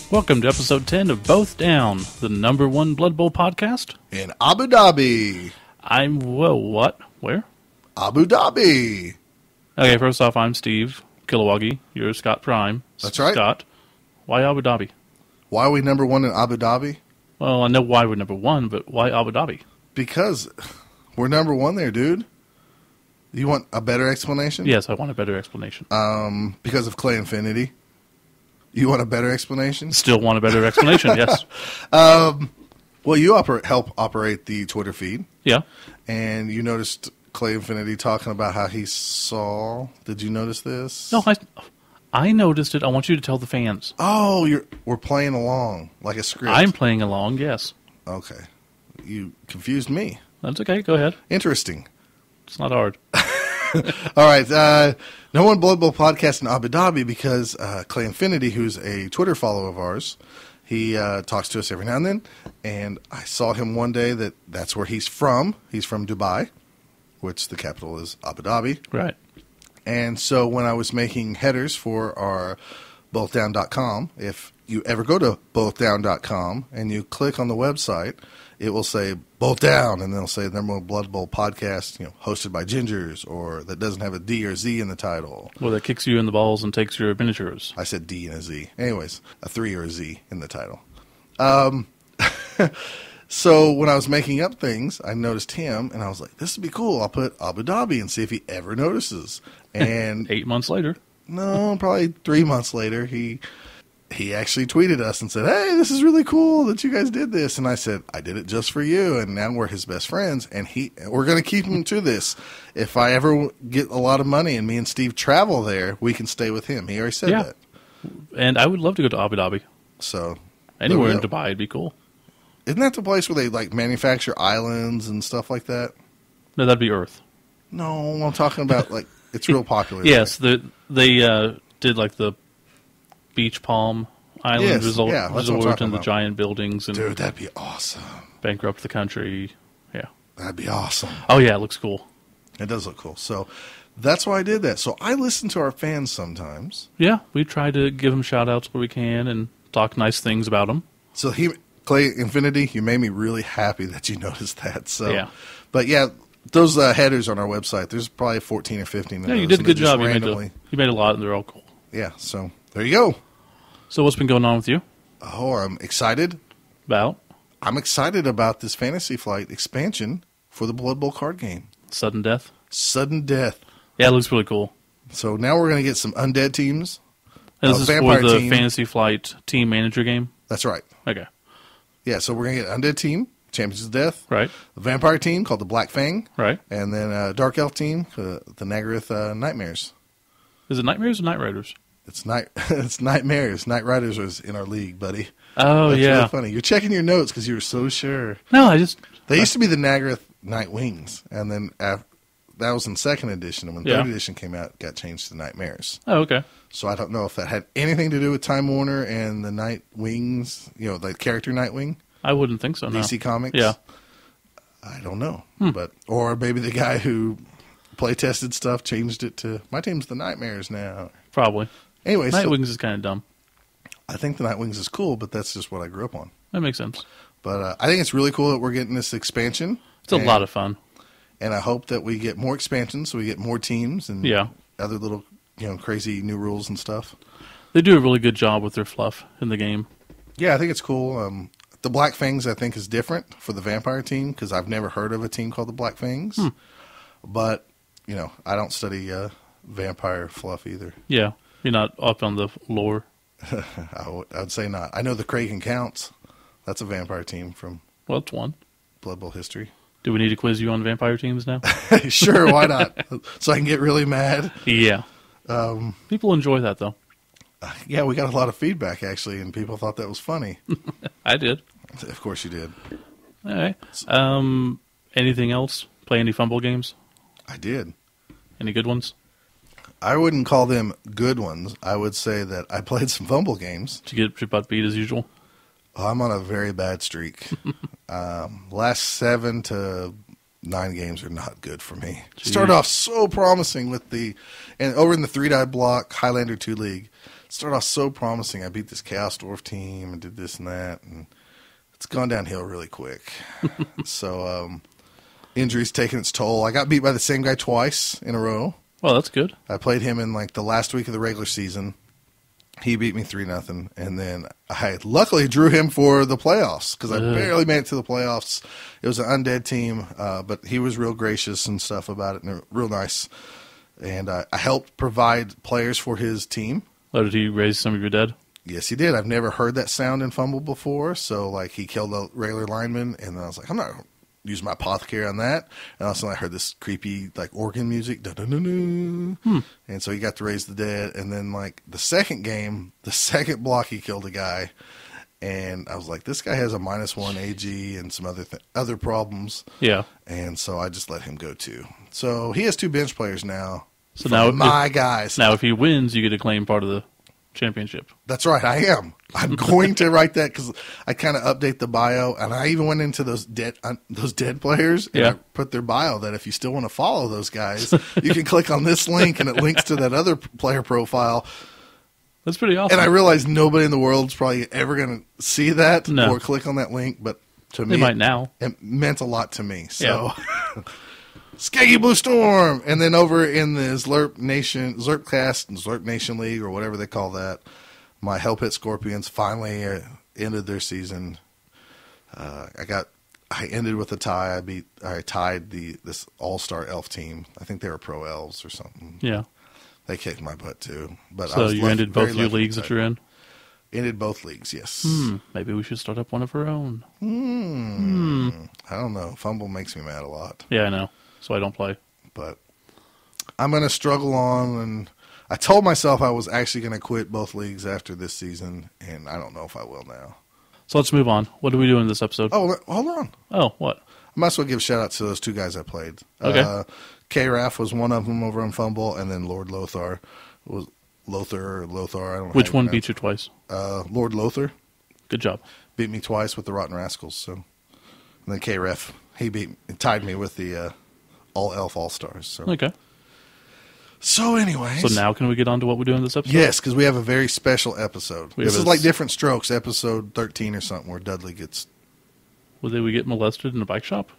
Welcome to episode 10 of Both Down, the number one Blood Bowl podcast. In Abu Dhabi. What? Where? Abu Dhabi. Okay, first off, I'm Steve Kilowagi. You're Scott Prime. That's right. Scott, why Abu Dhabi? Why are we number one in Abu Dhabi? Well, I know why we're number one, but why Abu Dhabi? Because we're number one there, dude. You want a better explanation? Yes, I want a better explanation. Because of Clay Infinity. You want a better explanation? Still want a better explanation, yes. Well, you help operate the Twitter feed. Yeah. And you noticed Clay Infinity talking about how he saw... Did you notice this? No, I noticed it. I want you to tell the fans. Oh, we're playing along like a script. I'm playing along, yes. Okay. You confused me. That's okay. Go ahead. Interesting. It's not hard. All right. No One Blood Bowl podcast in Abu Dhabi because Clay Infinity, who's a Twitter follower of ours, he talks to us every now and then. And I saw him one day that's where he's from. He's from Dubai, which the capital is Abu Dhabi. Right. And so when I was making headers for our bothdown.com, if you ever go to bothdown.com and you click on the website, it will say Both Down, and they'll say Number One Blood Bowl podcast, hosted by Gingers, or that doesn't have a D or Z in the title. Well, that kicks you in the balls and takes your miniatures. I said D and a Z. Anyways, a 3 or a Z in the title. So when I was making up things, I noticed him, and I was like, this would be cool. I'll put Abu Dhabi and see if he ever notices. And 8 months later. No, probably 3 months later, he actually tweeted us and said, hey, this is really cool that you guys did this. And I said, I did it just for you, and now we're his best friends, and we're going to keep him to this. If I ever get a lot of money and me and Steve travel there, we can stay with him. He already said that. And I would love to go to Abu Dhabi. So anywhere in Dubai would be cool. Isn't that the place where they manufacture islands and stuff like that? No, that'd be Earth. No, I'm talking about it's real popular. Yes, they did the beach palm island resort and the giant buildings. And dude, that'd be awesome. Bankrupt the country. Yeah. That'd be awesome. Oh, yeah, it looks cool. It does look cool. So that's why I did that. So I listen to our fans sometimes. Yeah, we try to give them shout-outs where we can and talk nice things about them. So Clay Infinity, you made me really happy that you noticed that. So, yeah. But yeah, those headers on our website, there's probably 14 or 15 of those. Yeah, you did a good job. You made a lot, and they're all cool. Yeah, so there you go. So what's been going on with you? Oh, I'm excited. About? I'm excited about this Fantasy Flight expansion for the Blood Bowl card game. Sudden Death? Sudden Death. Yeah, it looks really cool. So now we're going to get some undead teams. This is for the Fantasy Flight Team Manager game? That's right. Okay. Yeah, so we're going to get Undead Team, Champions of Death. Right. The Vampire Team called the Black Fang. Right. And then Dark Elf Team, the Nagaroth Nightmares. Is it Nightmares or Night Riders? It's Nightmares. Night Riders was in our league, buddy. Oh, That's yeah. really funny. You're checking your notes because you were so sure. No, They used to be the Nagaroth Night Wings, and then that was in 2nd edition, and when 3rd edition came out, it got changed to Nightmares. Oh, okay. So I don't know if that had anything to do with Time Warner and the Night Wings, the character Nightwing. I wouldn't think so, no. DC Comics? Yeah. I don't know. Or maybe the guy who play-tested stuff changed it to, my team's the Nightmares now. Probably. Anyway, Nightwings is kind of dumb. I think the Nightwings is cool, but that's just what I grew up on. That makes sense. But I think it's really cool that we're getting this expansion. It's a lot of fun. And I hope that we get more expansions so we get more teams and other little crazy new rules and stuff. They do a really good job with their fluff in the game. Yeah, I think it's cool. The Black Fangs, I think, is different for the Vampire team because I've never heard of a team called the Black Fangs. But, I don't study vampire fluff either. Yeah, you're not up on the lore. I would say not. I know the Kraken Counts. That's a vampire team from it's one. Blood Bowl history. Do we need to quiz you on vampire teams now? Sure, why not? So I can get really mad. Yeah. People enjoy that, though. Yeah, we got a lot of feedback, actually, and people thought that was funny. I did. Of course you did. All right. Anything else? Play any Fumble games? I did. Any good ones? I wouldn't call them good ones. I would say that I played some Fumble games. Did you get your butt beat as usual? Oh, I'm on a very bad streak. Last 7 to 9 games are not good for me. Started off so promising with and over in the 3-die block Highlander 2 League, started off so promising. I beat this Chaos Dwarf team and did this and that, and it's gone downhill really quick. So injuries taking its toll. I got beat by the same guy twice in a row. Well, that's good. I played him in like the last week of the regular season. He beat me 3-0, and then I luckily drew him for the playoffs because I barely made it to the playoffs. It was an undead team, but he was real gracious and stuff about it, and real nice. And I helped provide players for his team. Oh, did he raise some of your dead? Yes, he did. I've never heard that sound in Fumble before, so like he killed a regular lineman, and then I was like, I'm not use my apothecary on that. And also I heard this creepy like organ music. And so he got to raise the dead. And then like the second game, the second block, he killed a guy. And I was like, this guy has a -1 AG and some other problems. Yeah. And so I just let him go too. So he has 2 bench players now. So now my guys. Now if he wins, you get to claim part of the championship. That's right, I am. I'm going to write that because I kind of update the bio, and I even went into those dead players and I put their bio that if you still want to follow those guys, you can click on this link and it links to that other player profile. That's pretty awesome. And I realize nobody in the world is probably ever going to see that or click on that link, but to me, they might now. It meant a lot to me. So. Skaggy Blue Storm, and then over in the Zlerpcast and Zlerp Nation League, or whatever they call that, my Hell Pit Scorpions finally ended their season. I ended with a tie. I tied this All-Star Elf team. I think they were Pro Elves or something. Yeah, they kicked my butt too. But so you ended both your leagues that you're in. Ended both leagues, yes. Maybe we should start up one of our own. I don't know. Fumble makes me mad a lot. Yeah, I know. So I don't play. But I'm going to struggle on, and I told myself I was actually going to quit both leagues after this season, and I don't know if I will now. So let's move on. What do we do in this episode? Oh, hold on. Oh, what? I might as well give a shout-out to those 2 guys I played. Okay. K-Raf was one of them over on Fumble, and then Lord Lothar was Lothar, I don't know. Which one beat you twice? Lord Lothar. Good job. Beat me twice with the Rotten Rascals. So, and then K-Raf, he tied me with the All Elf All Stars. So. Okay. So, anyways. So now can we get on to what we do in this episode? Yes, because we have a very special episode. This is like Different Strokes, episode 13 or something, where Dudley gets. Well, did we get molested in a bike shop?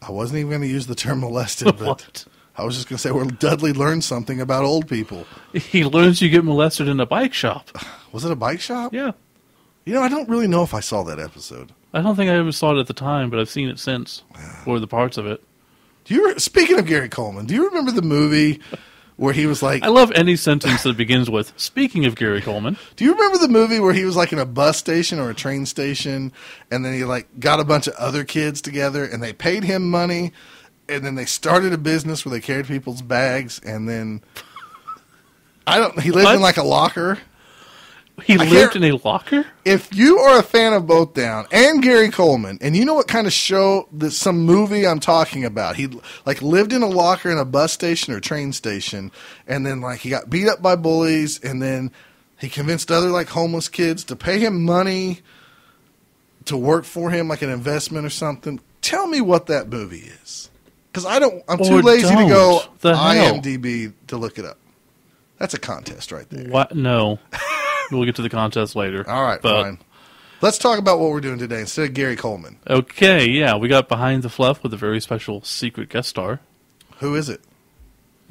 I wasn't even going to use the term molested, but I was just going to say where Dudley learned something about old people. He learns you get molested in a bike shop. Was it a bike shop? Yeah. You know, I don't really know if I saw that episode. I don't think I ever saw it at the time, but I've seen it since, or the parts of it. Speaking of Gary Coleman, do you remember the movie where he was like... I love any sentence that begins with, speaking of Gary Coleman. Do you remember the movie where he was like in a bus station or a train station, and then he like got a bunch of other kids together, and they paid him money, and then they started a business where they carried people's bags, and then... he lived in like a locker... He lived in a locker? If you are a fan of Both Down and Gary Coleman, and you know what kind of show, some movie I'm talking about, he like lived in a locker in a bus station or train station, and then like he got beat up by bullies, and then he convinced other like homeless kids to pay him money to work for him, like an investment or something. Tell me what that movie is, because I'm too lazy to go IMDb to look it up. That's a contest right there. What? No. We'll get to the contest later. All right, fine. Let's talk about what we're doing today instead of Gary Coleman. Okay, yeah. We got Behind the Fluff with a very special secret guest star. Who is it?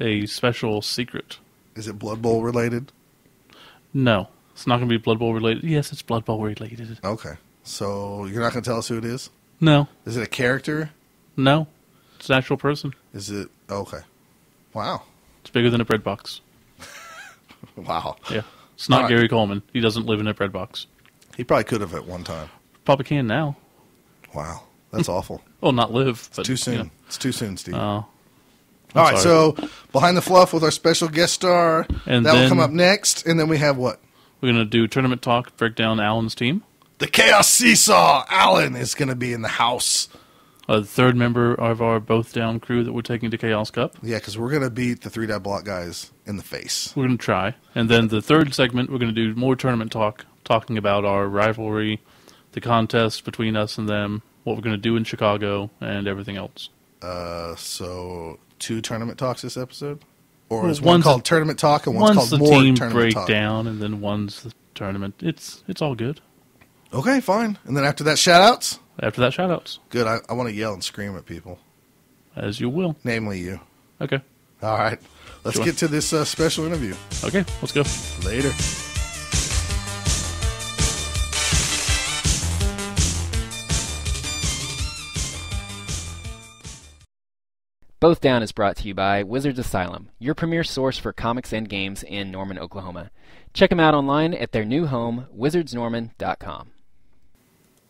A special secret. Is it Blood Bowl related? No. It's not going to be Blood Bowl related. Yes, it's Blood Bowl related. Okay. So you're not going to tell us who it is? No. Is it a character? No. It's an actual person. Is it? Okay. Wow. It's bigger than a bread box. Wow. Yeah. It's not Gary Coleman. He doesn't live in a bread box. He probably could have at one time. Probably can now. Wow. That's awful. Well, not live. It's too soon. You know. It's too soon, Steve. Oh. All right, so Behind the Fluff with our special guest star. And that will come up next. And then we have what? We're going to do tournament talk, break down Alan's team. The Chaos Seesaw. Alan is going to be in the house. The third member of our Both Down crew that we're taking to Chaos Cup. Yeah, because we're going to beat the 3-die block guys in the face. We're going to try. And then the third segment, we're going to do more tournament talk, talking about our rivalry, the contest between us and them, what we're going to do in Chicago, and everything else. So 2 tournament talks this episode? Or is one called Tournament Talk and one's One's called the More team Tournament Talk? breakdown, and then one's the tournament. It's all good. Okay, fine. And then after that, shout-outs? After that, shout-outs. Good. I want to yell and scream at people. As you will. Namely you. Okay. All right. Let's get to this special interview. Okay, let's go. Later. Both Down is brought to you by Wizards Asylum, your premier source for comics and games in Norman, Oklahoma. Check them out online at their new home, wizardsnorman.com.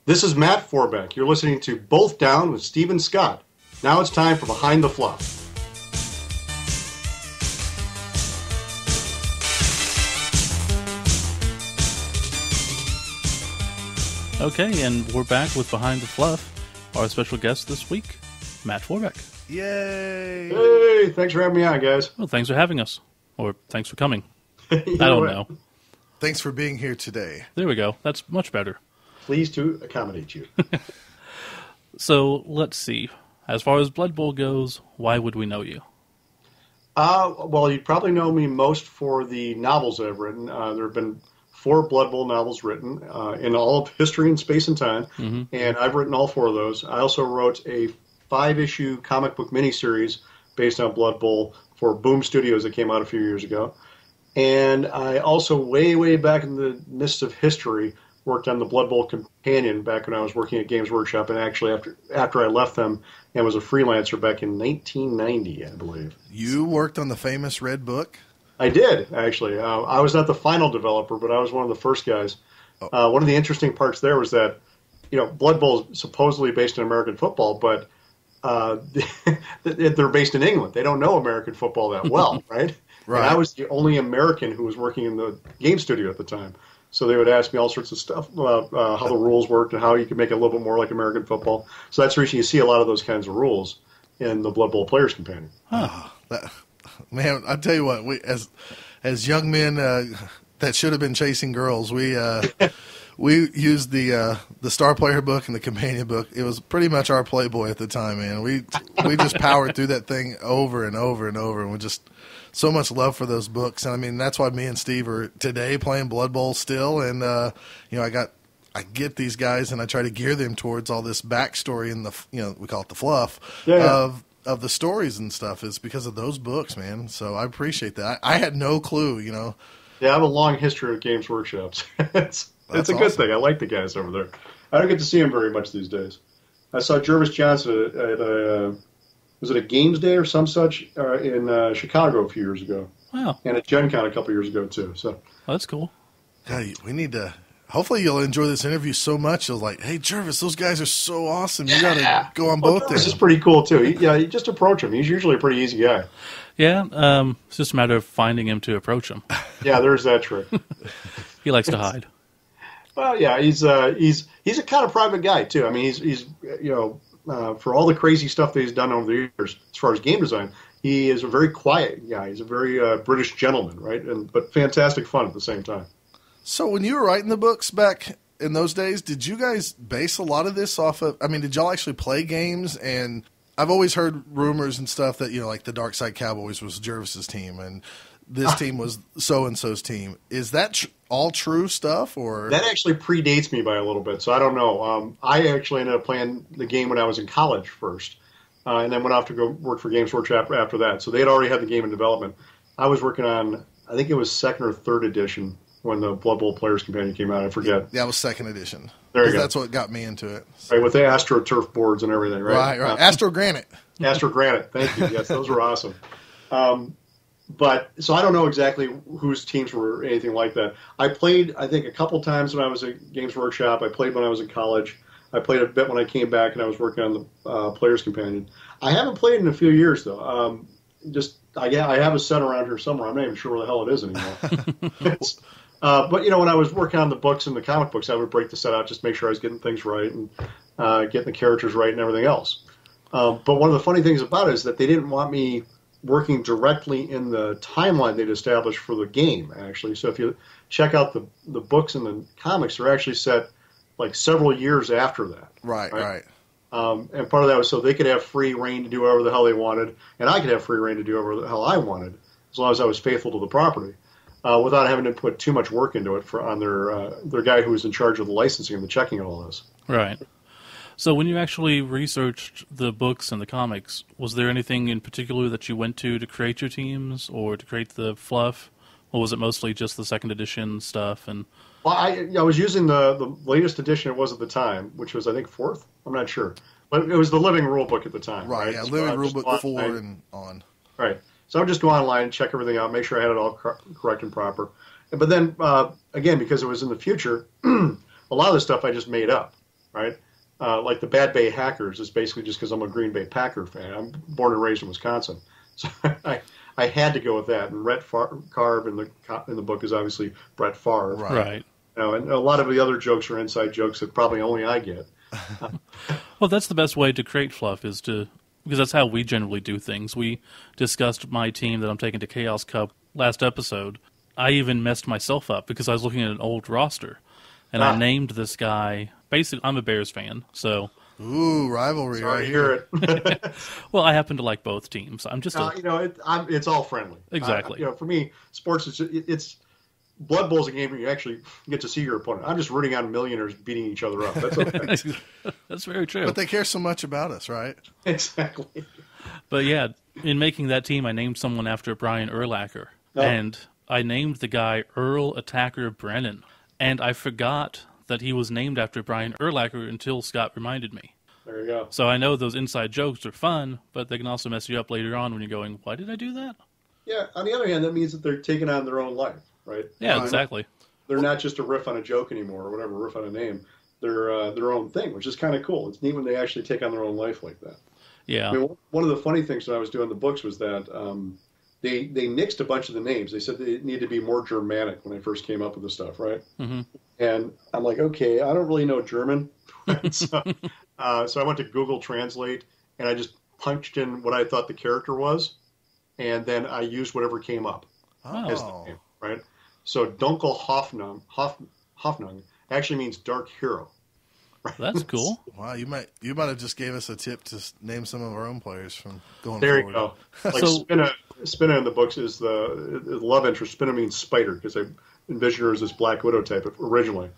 This is Matt Forbeck. You're listening to Both Down with Stephen Scott. Now it's time for Behind the Fluff. Okay, and we're back with Behind the Fluff. Our special guest this week, Matt Forbeck. Yay! Hey, thanks for having me on, guys. Well, thanks for having us. Or thanks for coming. I don't know. Thanks for being here today. There we go. That's much better. Pleased to accommodate you. So, let's see. As far as Blood Bowl goes, why would we know you? Well, you'd probably know me most for the novels that I've written. There have been 4 Blood Bowl novels written in all of history and space and time, and I've written all 4 of those. I also wrote a 5-issue comic book miniseries based on Blood Bowl for Boom Studios that came out a few years ago. And I also, way back in the midst of history, worked on the Blood Bowl Companion back when I was working at Games Workshop, and actually after I left them and was a freelancer back in 1990, I believe. You worked on the famous Red Book? I did, actually. I was not the final developer, but I was one of the first guys. One of the interesting parts there was that, Blood Bowl is supposedly based in American football, but they're based in England. They don't know American football that well, right? Right. And I was the only American who was working in the game studio at the time. So they would ask me all sorts of stuff about how the rules worked and how you could make it a little bit more like American football. So that's the reason you see a lot of those kinds of rules in the Blood Bowl Players Companion. Man, I tell you what, we as young men that should have been chasing girls, we used the Star Player book and the companion book. It was pretty much our Playboy at the time, man. We just powered through that thing over and over and over, and we just so much love for those books. And I mean, that's why me and Steve are today playing Blood Bowl still. And I get these guys and I try to gear them towards all this backstory and we call it the fluff of the stories and stuff is because of those books, man. So I appreciate that. I had no clue, Yeah, I have a long history of Games Workshops. It's a good thing. I like the guys over there. I don't get to see them very much these days. I saw Jervis Johnson at was it a Games Day or some such in Chicago a few years ago. Wow. And at Gen Con a couple years ago, too. So That's cool. Yeah, we need to. Hopefully, you'll enjoy this interview so much. You'll like, hey, Jervis, those guys are so awesome. You got to go on both. Jervis is pretty cool too. You just approach him. He's usually a pretty easy guy. Yeah, it's just a matter of finding him to approach him. Yeah, there's that trick. He likes to hide. Well, yeah, he's a kind of private guy too. I mean, he's for all the crazy stuff that he's done over the years, as far as game design, he is a very quiet guy. He's a very British gentleman, right? But fantastic fun at the same time. So when you were writing the books back in those days, did you guys base a lot of this off of, did y'all actually play games? And I've always heard rumors and stuff that, like the Dark Side Cowboys was Jervis's team and this team was so-and-so's team. Is that all true stuff? Or that actually predates me by a little bit, so I don't know. I actually ended up playing the game when I was in college first, and then went off to go work for Games Workshop after that. So they had already had the game in development. I was working on, I think it was 2nd or 3rd edition when the Blood Bowl Players Companion came out. I forget. That was 2nd edition. There you go. That's what got me into it. Right, with the AstroTurf boards and everything, right? Right. Astro Granite. Astro Granite, thank you. Yes, those were awesome. But so I don't know exactly whose teams were or anything like that. I played, I think, a couple times when I was at Games Workshop. I played when I was in college. I played a bit when I came back and I was working on the Players Companion. I haven't played in a few years, though. I have a set around here somewhere. I'm not even sure where the hell it is anymore. But, when I was working on the books and the comic books, I would break the set out just to make sure I was getting things right and getting the characters right and everything else. But one of the funny things about it is that they didn't want me working directly in the timeline they'd established for the game, actually. So if you check out the books and the comics, they're actually set like several years after that. Right. And part of that was so they could have free reign to do whatever the hell they wanted, and I could have free reign to do whatever the hell I wanted. as long as I was faithful to the property, without having to put too much work into it on their guy who was in charge of the licensing and the checking and all this. Right. So when you actually researched the books and the comics, was there anything in particular that you went to create your teams or to create the fluff? Or was it mostly just the second edition stuff? And well, I was using the latest edition it was at the time, which was, I think, 4th. I'm not sure. But it was the Living Rule Book at the time. Right, yeah, So Living Rule Book 4 and on. Right. So I would just go online, check everything out, make sure I had it all correct and proper. But then, again, because it was in the future, a lot of the stuff I just made up, right? Like the Bad Bay Hackers is basically just because I'm a Green Bay Packer fan. I'm born and raised in Wisconsin. So I had to go with that. And Rhett Favre in the book is obviously Brett Favre. right. And a lot of the other jokes are inside jokes that probably only I get. Well, that's the best way to create fluff because that's how we generally do things. We discussed my team that I'm taking to Chaos Cup last episode. I even messed myself up because I was looking at an old roster, and I named this guy. Basically, I'm a Bears fan, so. Ooh, rivalry Sorry right to here. hear it. Well, I happen to like both teams. I'm just it's all friendly. Exactly. For me, sports it's Blood Bowl's a game where you actually get to see your opponent. I'm just rooting on millionaires beating each other up. That's okay. That's very true. But they care so much about us, right? Exactly. But yeah, in making that team, I named someone after Brian Urlacher. Oh. And I named the guy Earl Attacker Brennan. And I forgot that he was named after Brian Urlacher until Scott reminded me. There you go. So I know those inside jokes are fun, but they can also mess you up later on when you're going, why did I do that? Yeah, on the other hand, that means that they're taking on their own life, right? Yeah, exactly. They're not just a riff on a joke anymore or whatever, riff on a name. They're their own thing, which is kind of cool. It's neat when they actually take on their own life like that. Yeah. I mean, one of the funny things that I was doing in the books was that they nixed a bunch of the names. They said they needed to be more Germanic when I first came up with the stuff, right? Mm-hmm. And I'm like, okay, I don't really know German. So I went to Google Translate, and I just punched in what I thought the character was, and then I used whatever came up as the name, right? So Dunkel Hoffnung actually means dark hero. Right? That's cool. Wow, you might have just gave us a tip to name some of our own players from going there forward. You go. Like Spinna in the books is the love interest. Spinna means spider because I envisioned her as this Black Widow type originally.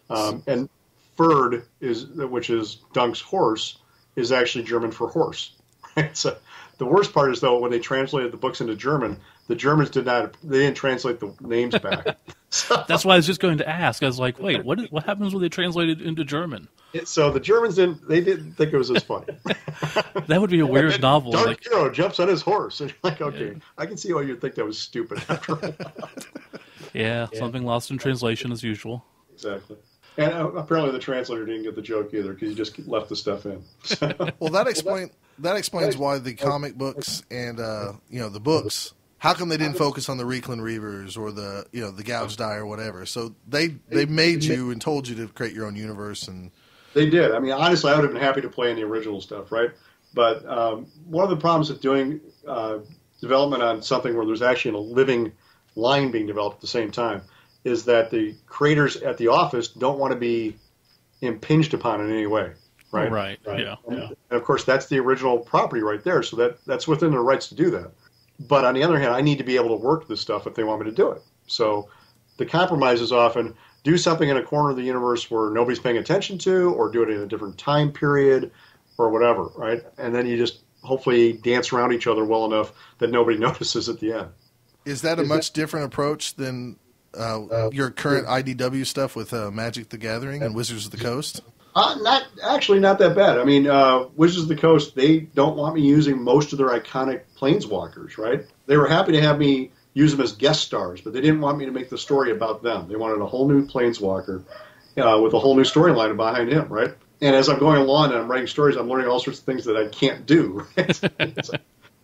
And Ferd which is Dunk's horse, is actually German for horse. Right? So the worst part is though when they translated the books into German, the Germans didn't translate the names back. So, that's why I was just going to ask. I was like, wait, what happens when they translate it into German? So the Germans didn't think it was as funny. That would be a weird novel. Dark hero jumps on his horse, and you're like, okay, yeah. I can see why you'd think that was stupid after a while. Yeah, something lost in translation as usual. Exactly. And apparently the translator didn't get the joke either because he just left the stuff in. Well, that explains why the comic books and the books. How come they didn't focus on the Reikland Reavers or the Gouged Eye or whatever? So they made you and told you to create your own universe, and they did. I mean, honestly, I would have been happy to play in the original stuff, right? But one of the problems with doing development on something where there's actually a living line being developed at the same time is that the creators at the office don't want to be impinged upon in any way, right? Right. Yeah. And of course, that's the original property right there, so that's within their rights to do that. But on the other hand, I need to be able to work this stuff if they want me to do it. So the compromise is often do something in a corner of the universe where nobody's paying attention to, or do it in a different time period, or whatever, right? And then you just hopefully dance around each other well enough that nobody notices at the end. Is that a much different approach than your current IDW stuff with Magic the Gathering and Wizards of the Coast? Not that bad. I mean, Wizards of the Coast, they don't want me using most of their iconic planeswalkers, right? They were happy to have me use them as guest stars, but they didn't want me to make the story about them. They wanted a whole new planeswalker with a whole new storyline behind him, right? And as I'm going along and I'm writing stories, I'm learning all sorts of things that I can't do. Right?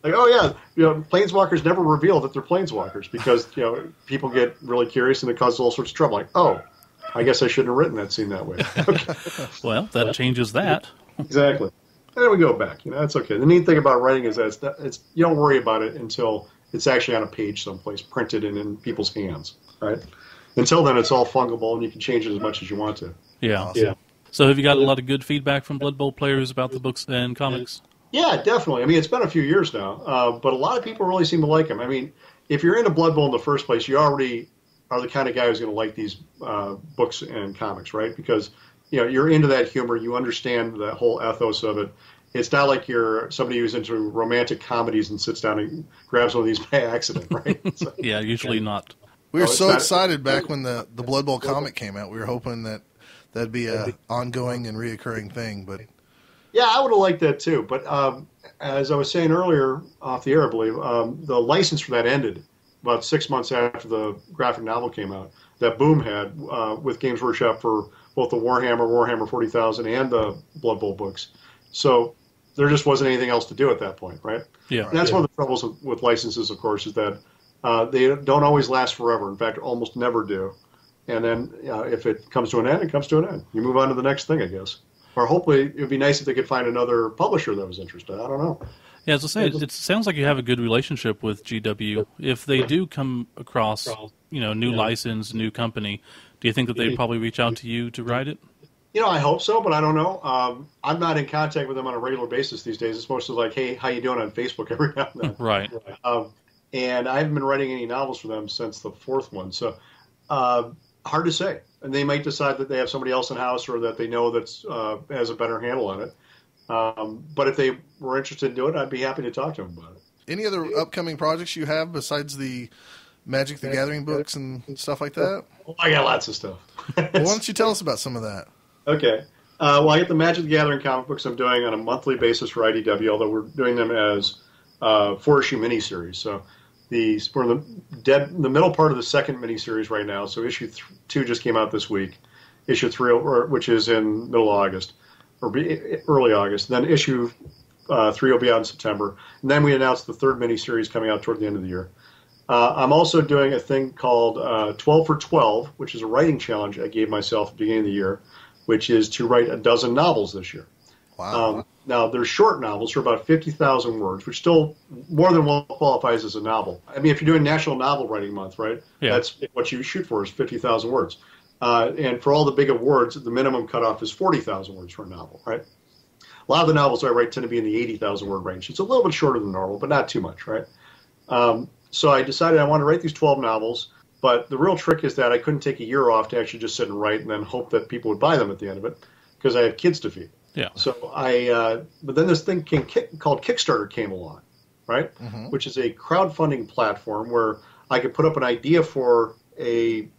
Like, oh yeah, planeswalkers never reveal that they're planeswalkers because people get really curious and it causes all sorts of trouble. Like, oh, I guess I shouldn't have written that scene that way. Okay. Well, that changes that. Exactly. And then we go back. That's okay. The neat thing about writing is that it's you don't worry about it until it's actually on a page someplace, printed and in people's hands, right? Until then, it's all fungible and you can change it as much as you want to. Yeah. Awesome. Yeah. So have you got a lot of good feedback from Blood Bowl players about the books and comics? Yeah, definitely. I mean, it's been a few years now, but a lot of people really seem to like them. I mean, if you're into Blood Bowl in the first place, you already are the kind of guy who's going to like these books and comics, right? Because you're into that humor, you understand the whole ethos of it. It's not like you're somebody who's into romantic comedies and sits down and grabs one of these by accident, right? So, yeah, usually not. We were so excited back when the Blood Bowl comic came out. We were hoping that'd be a ongoing and reoccurring thing, but yeah, I would have liked that too. But as I was saying earlier off the air, I believe the license for that ended about 6 months after the graphic novel came out. That Boom had with Games Workshop for both the Warhammer 40,000, and the Blood Bowl books. So there just wasn't anything else to do at that point, right? Yeah. And that's one of the troubles with licenses, of course, is that they don't always last forever. In fact, almost never do. And then if it comes to an end, it comes to an end. You move on to the next thing, I guess. Or hopefully it would be nice if they could find another publisher that was interested. I don't know. Yeah, as I say, it sounds like you have a good relationship with GW. If they do come across, new license, new company, do you think that they'd probably reach out to you to write it? I hope so, but I don't know. I'm not in contact with them on a regular basis these days. It's mostly like, hey, how you doing on Facebook every now and then. Right. And I haven't been writing any novels for them since the fourth one. So hard to say. And they might decide that they have somebody else in-house or that they know that's has a better handle on it. But if they were interested in doing it, I'd be happy to talk to them about it. Any other upcoming projects you have besides the Magic the Gathering books and stuff like that? Oh, I got lots of stuff. Well, why don't you tell us about some of that? Okay. Well, I get the Magic the Gathering comic books I'm doing on a monthly basis for IDW, although we're doing them as 4-issue miniseries. So we're in the middle part of the second miniseries right now. So issue 2 just came out this week. Issue 3, which is in middle August, or early August. Then issue 3 will be out in September. And then we announced the third miniseries coming out toward the end of the year. I'm also doing a thing called 12 for 12, which is a writing challenge I gave myself at the beginning of the year, which is to write a dozen novels this year. Wow. Now, they're short novels for about 50,000 words, which still more than well qualifies as a novel. I mean, if you're doing National Novel Writing Month, right, that's what you shoot for is 50,000 words. And for all the big awards, the minimum cutoff is 40,000 words for a novel, right? A lot of the novels I write tend to be in the 80,000 word range. It's a little bit shorter than normal, but not too much, right? So I decided I wanted to write these 12 novels, but the real trick is that I couldn't take a year off to actually just sit and write and then hope that people would buy them at the end of it, because I have kids to feed. Yeah. So but then this thing called Kickstarter came along, right? Mm-hmm. Which is a crowdfunding platform where I could put up an idea for a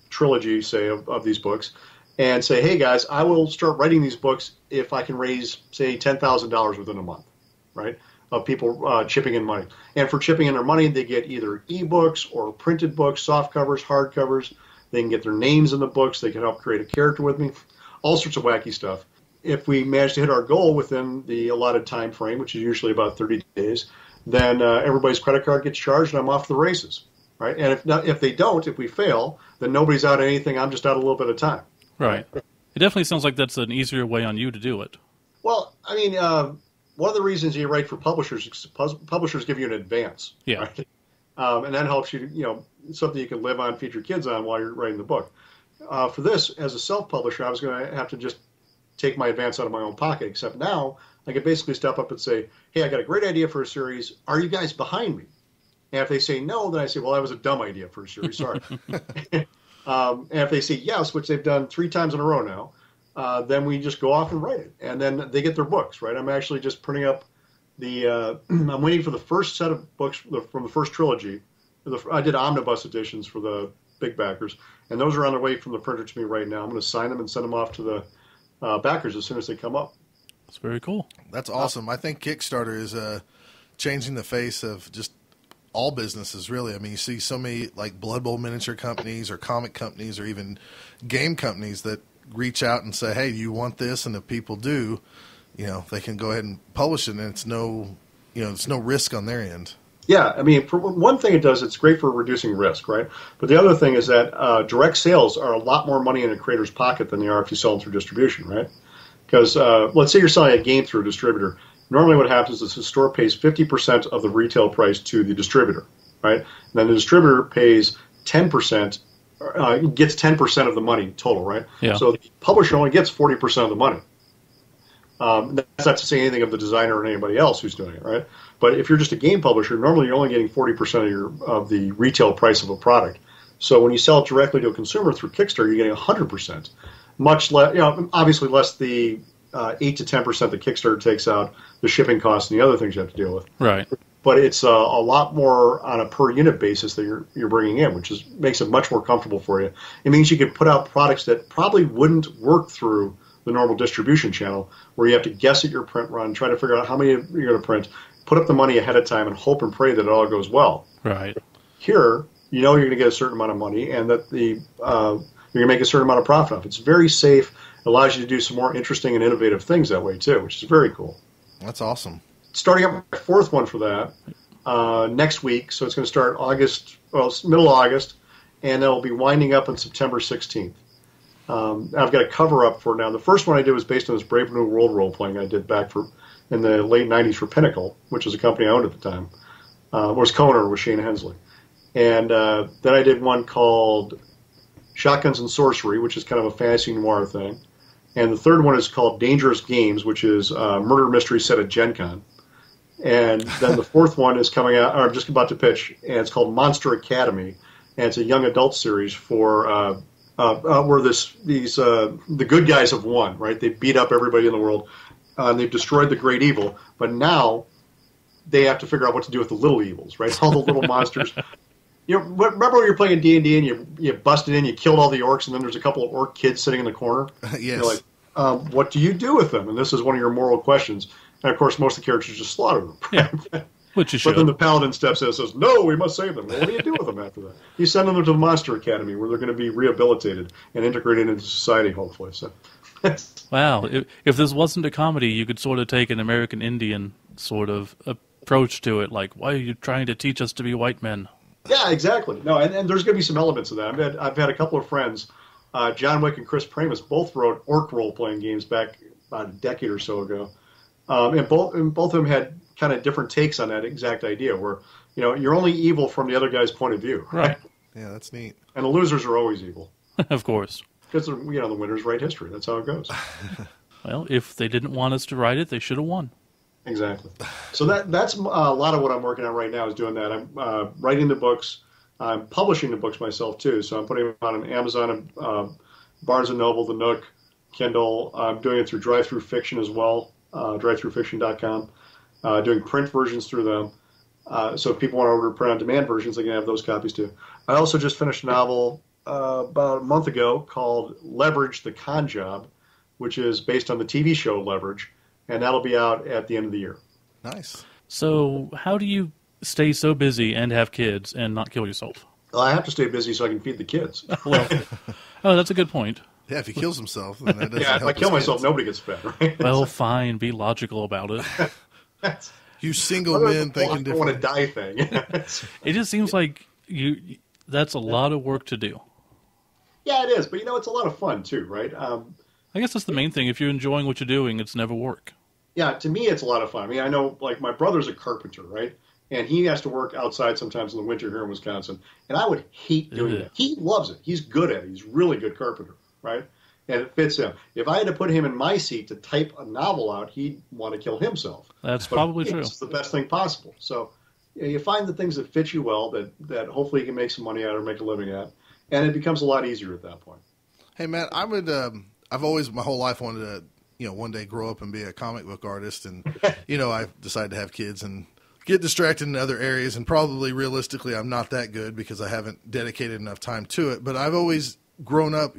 trilogy, say, of these books, and say, hey guys, I will start writing these books if I can raise, say, $10,000 within a month, right? Of people chipping in money. And for chipping in their money, they get either ebooks or printed books, soft covers, hard covers. They can get their names in the books. They can help create a character with me. All sorts of wacky stuff. If we manage to hit our goal within the allotted time frame, which is usually about 30 days, then everybody's credit card gets charged and I'm off to the races, right? And if they don't, if we fail, then nobody's out of anything. I'm just out a little bit of time. Right. It definitely sounds like that's an easier way on you to do it. Well, I mean, one of the reasons you write for publishers is publishers give you an advance. Yeah. Right? And that helps you, something you can live on, feed your kids on while you're writing the book. For this, as a self-publisher, I was going to have to just take my advance out of my own pocket, except now I can basically step up and say, hey, I got a great idea for a series. Are you guys behind me? And if they say no, then I say, well, that was a dumb idea for a series. Sorry. And if they say yes, which they've done 3 times in a row now, then we just go off and write it. And then they get their books, right? I'm actually just printing up I'm waiting for the first set of books from the first trilogy. I did omnibus editions for the big backers, and those are on their way from the printer to me right now. I'm going to sign them and send them off to the backers as soon as they come up. That's very cool. That's awesome. I think Kickstarter is changing the face of just all businesses, really. I mean, you see so many like Blood Bowl miniature companies or comic companies or even game companies that reach out and say, hey, you want this? And if people do, they can go ahead and publish it, and it's no risk on their end. Yeah, I mean, for one thing it does, it's great for reducing risk, right? But the other thing is that direct sales are a lot more money in a creator's pocket than they are if you sell them through distribution, right? Because let's say you're selling a game through a distributor. Normally what happens is the store pays 50% of the retail price to the distributor, right? And then the distributor pays 10%, gets 10% of the money total, right? Yeah. So the publisher only gets 40% of the money. That's not to say anything of the designer or anybody else who's doing it, right? But if you're just a game publisher, normally you're only getting 40% of the retail price of a product. So when you sell it directly to a consumer through Kickstarter, you're getting 100%. Much less, obviously less the 8 to 10% that Kickstarter takes out, the shipping costs and the other things you have to deal with. Right. But it's a lot more on a per unit basis that you're bringing in, which makes it much more comfortable for you. It means you can put out products that probably wouldn't work through the normal distribution channel, where you have to guess at your print run, try to figure out how many you're going to print, put up the money ahead of time, and hope and pray that it all goes well. Right. Here, you're going to get a certain amount of money, and that you're going to make a certain amount of profit off. It's very safe. It allows you to do some more interesting and innovative things that way too, which is very cool. That's awesome. Starting up my fourth one for that next week, so it's going to start middle August, and it'll be winding up on September 16th. I've got a cover up for it now. The first one I did was based on this Brave New World role playing I did back in the late 90s for Pinnacle, which was a company I owned at the time. It was co-owner with Shane Hensley. And then I did one called Shotguns and Sorcery, which is kind of a fantasy noir thing. And the third one is called Dangerous Games, which is a murder mystery set at Gen Con. And then the fourth one is coming out, or I'm just about to pitch, and it's called Monster Academy. And it's a young adult series for where the good guys have won, right? They beat up everybody in the world. They've destroyed the great evil. But now they have to figure out what to do with the little evils, right? All the little monsters. Remember when you're playing D&D and you busted in, you killed all the orcs, and then there's a couple of orc kids sitting in the corner? Yes. You're like, what do you do with them? And this is one of your moral questions. And, of course, most of the characters just slaughter them. Yeah, which you should. But then the paladin steps in and says, no, we must save them. Well, what do you do with them after that? You send them to the Monster Academy, where they're going to be rehabilitated and integrated into society, hopefully. So, wow. If this wasn't a comedy, you could sort of take an American Indian sort of approach to it, like, why are you trying to teach us to be white men? Yeah, exactly. No, and there's going to be some elements of that. I've had a couple of friends, John Wick and Chris Pramus, both wrote orc role-playing games back about a decade or so ago. And both of them had kind of different takes on that exact idea, where you're only evil from the other guy's point of view. Right. Yeah, that's neat. And the losers are always evil. Of course. Because the winners write history. That's how it goes. Well, if they didn't want us to write it, they should have won. Exactly. So that's a lot of what I'm working on right now, is doing that. I'm writing the books. I'm publishing the books myself too. So I'm putting them on Amazon and Barnes & Noble, The Nook, Kindle. I'm doing it through Drive-Thru Fiction as well, drivetrufiction.com. Doing print versions through them. So if people want to order print-on-demand versions, they can have those copies too. I also just finished a novel about a month ago called Leverage, the Con Job, which is based on the TV show Leverage, and that'll be out at the end of the year. Nice. So how do you stay so busy and have kids and not kill yourself? Well, I have to stay busy so I can feed the kids. Well, that's a good point. Yeah, if he kills himself, then that doesn't Yeah, if help I kill his myself, kids. nobody gets fed, right? Well, fine. Be logical about it. You single men thinking I don't want to different. die thing. It just seems like that's a lot of work to do. Yeah, it is, but it's a lot of fun too, right? I guess that's the main thing. If you're enjoying what you're doing, it's never work. Yeah, to me, it's a lot of fun. I mean, I know, like, my brother's a carpenter, right? And he has to work outside sometimes in the winter here in Wisconsin. And I would hate doing that. He loves it. He's good at it. He's a really good carpenter, right? And it fits him. If I had to put him in my seat to type a novel out, he'd want to kill himself. That's probably true. It's the best thing possible. So you find the things that fit you well, that hopefully you can make some money at or make a living at. And it becomes a lot easier at that point. Hey, Matt, I've always, my whole life, wanted to, one day grow up and be a comic book artist. And, I decided to have kids and get distracted in other areas. And probably realistically, I'm not that good because I haven't dedicated enough time to it. But I've always grown up,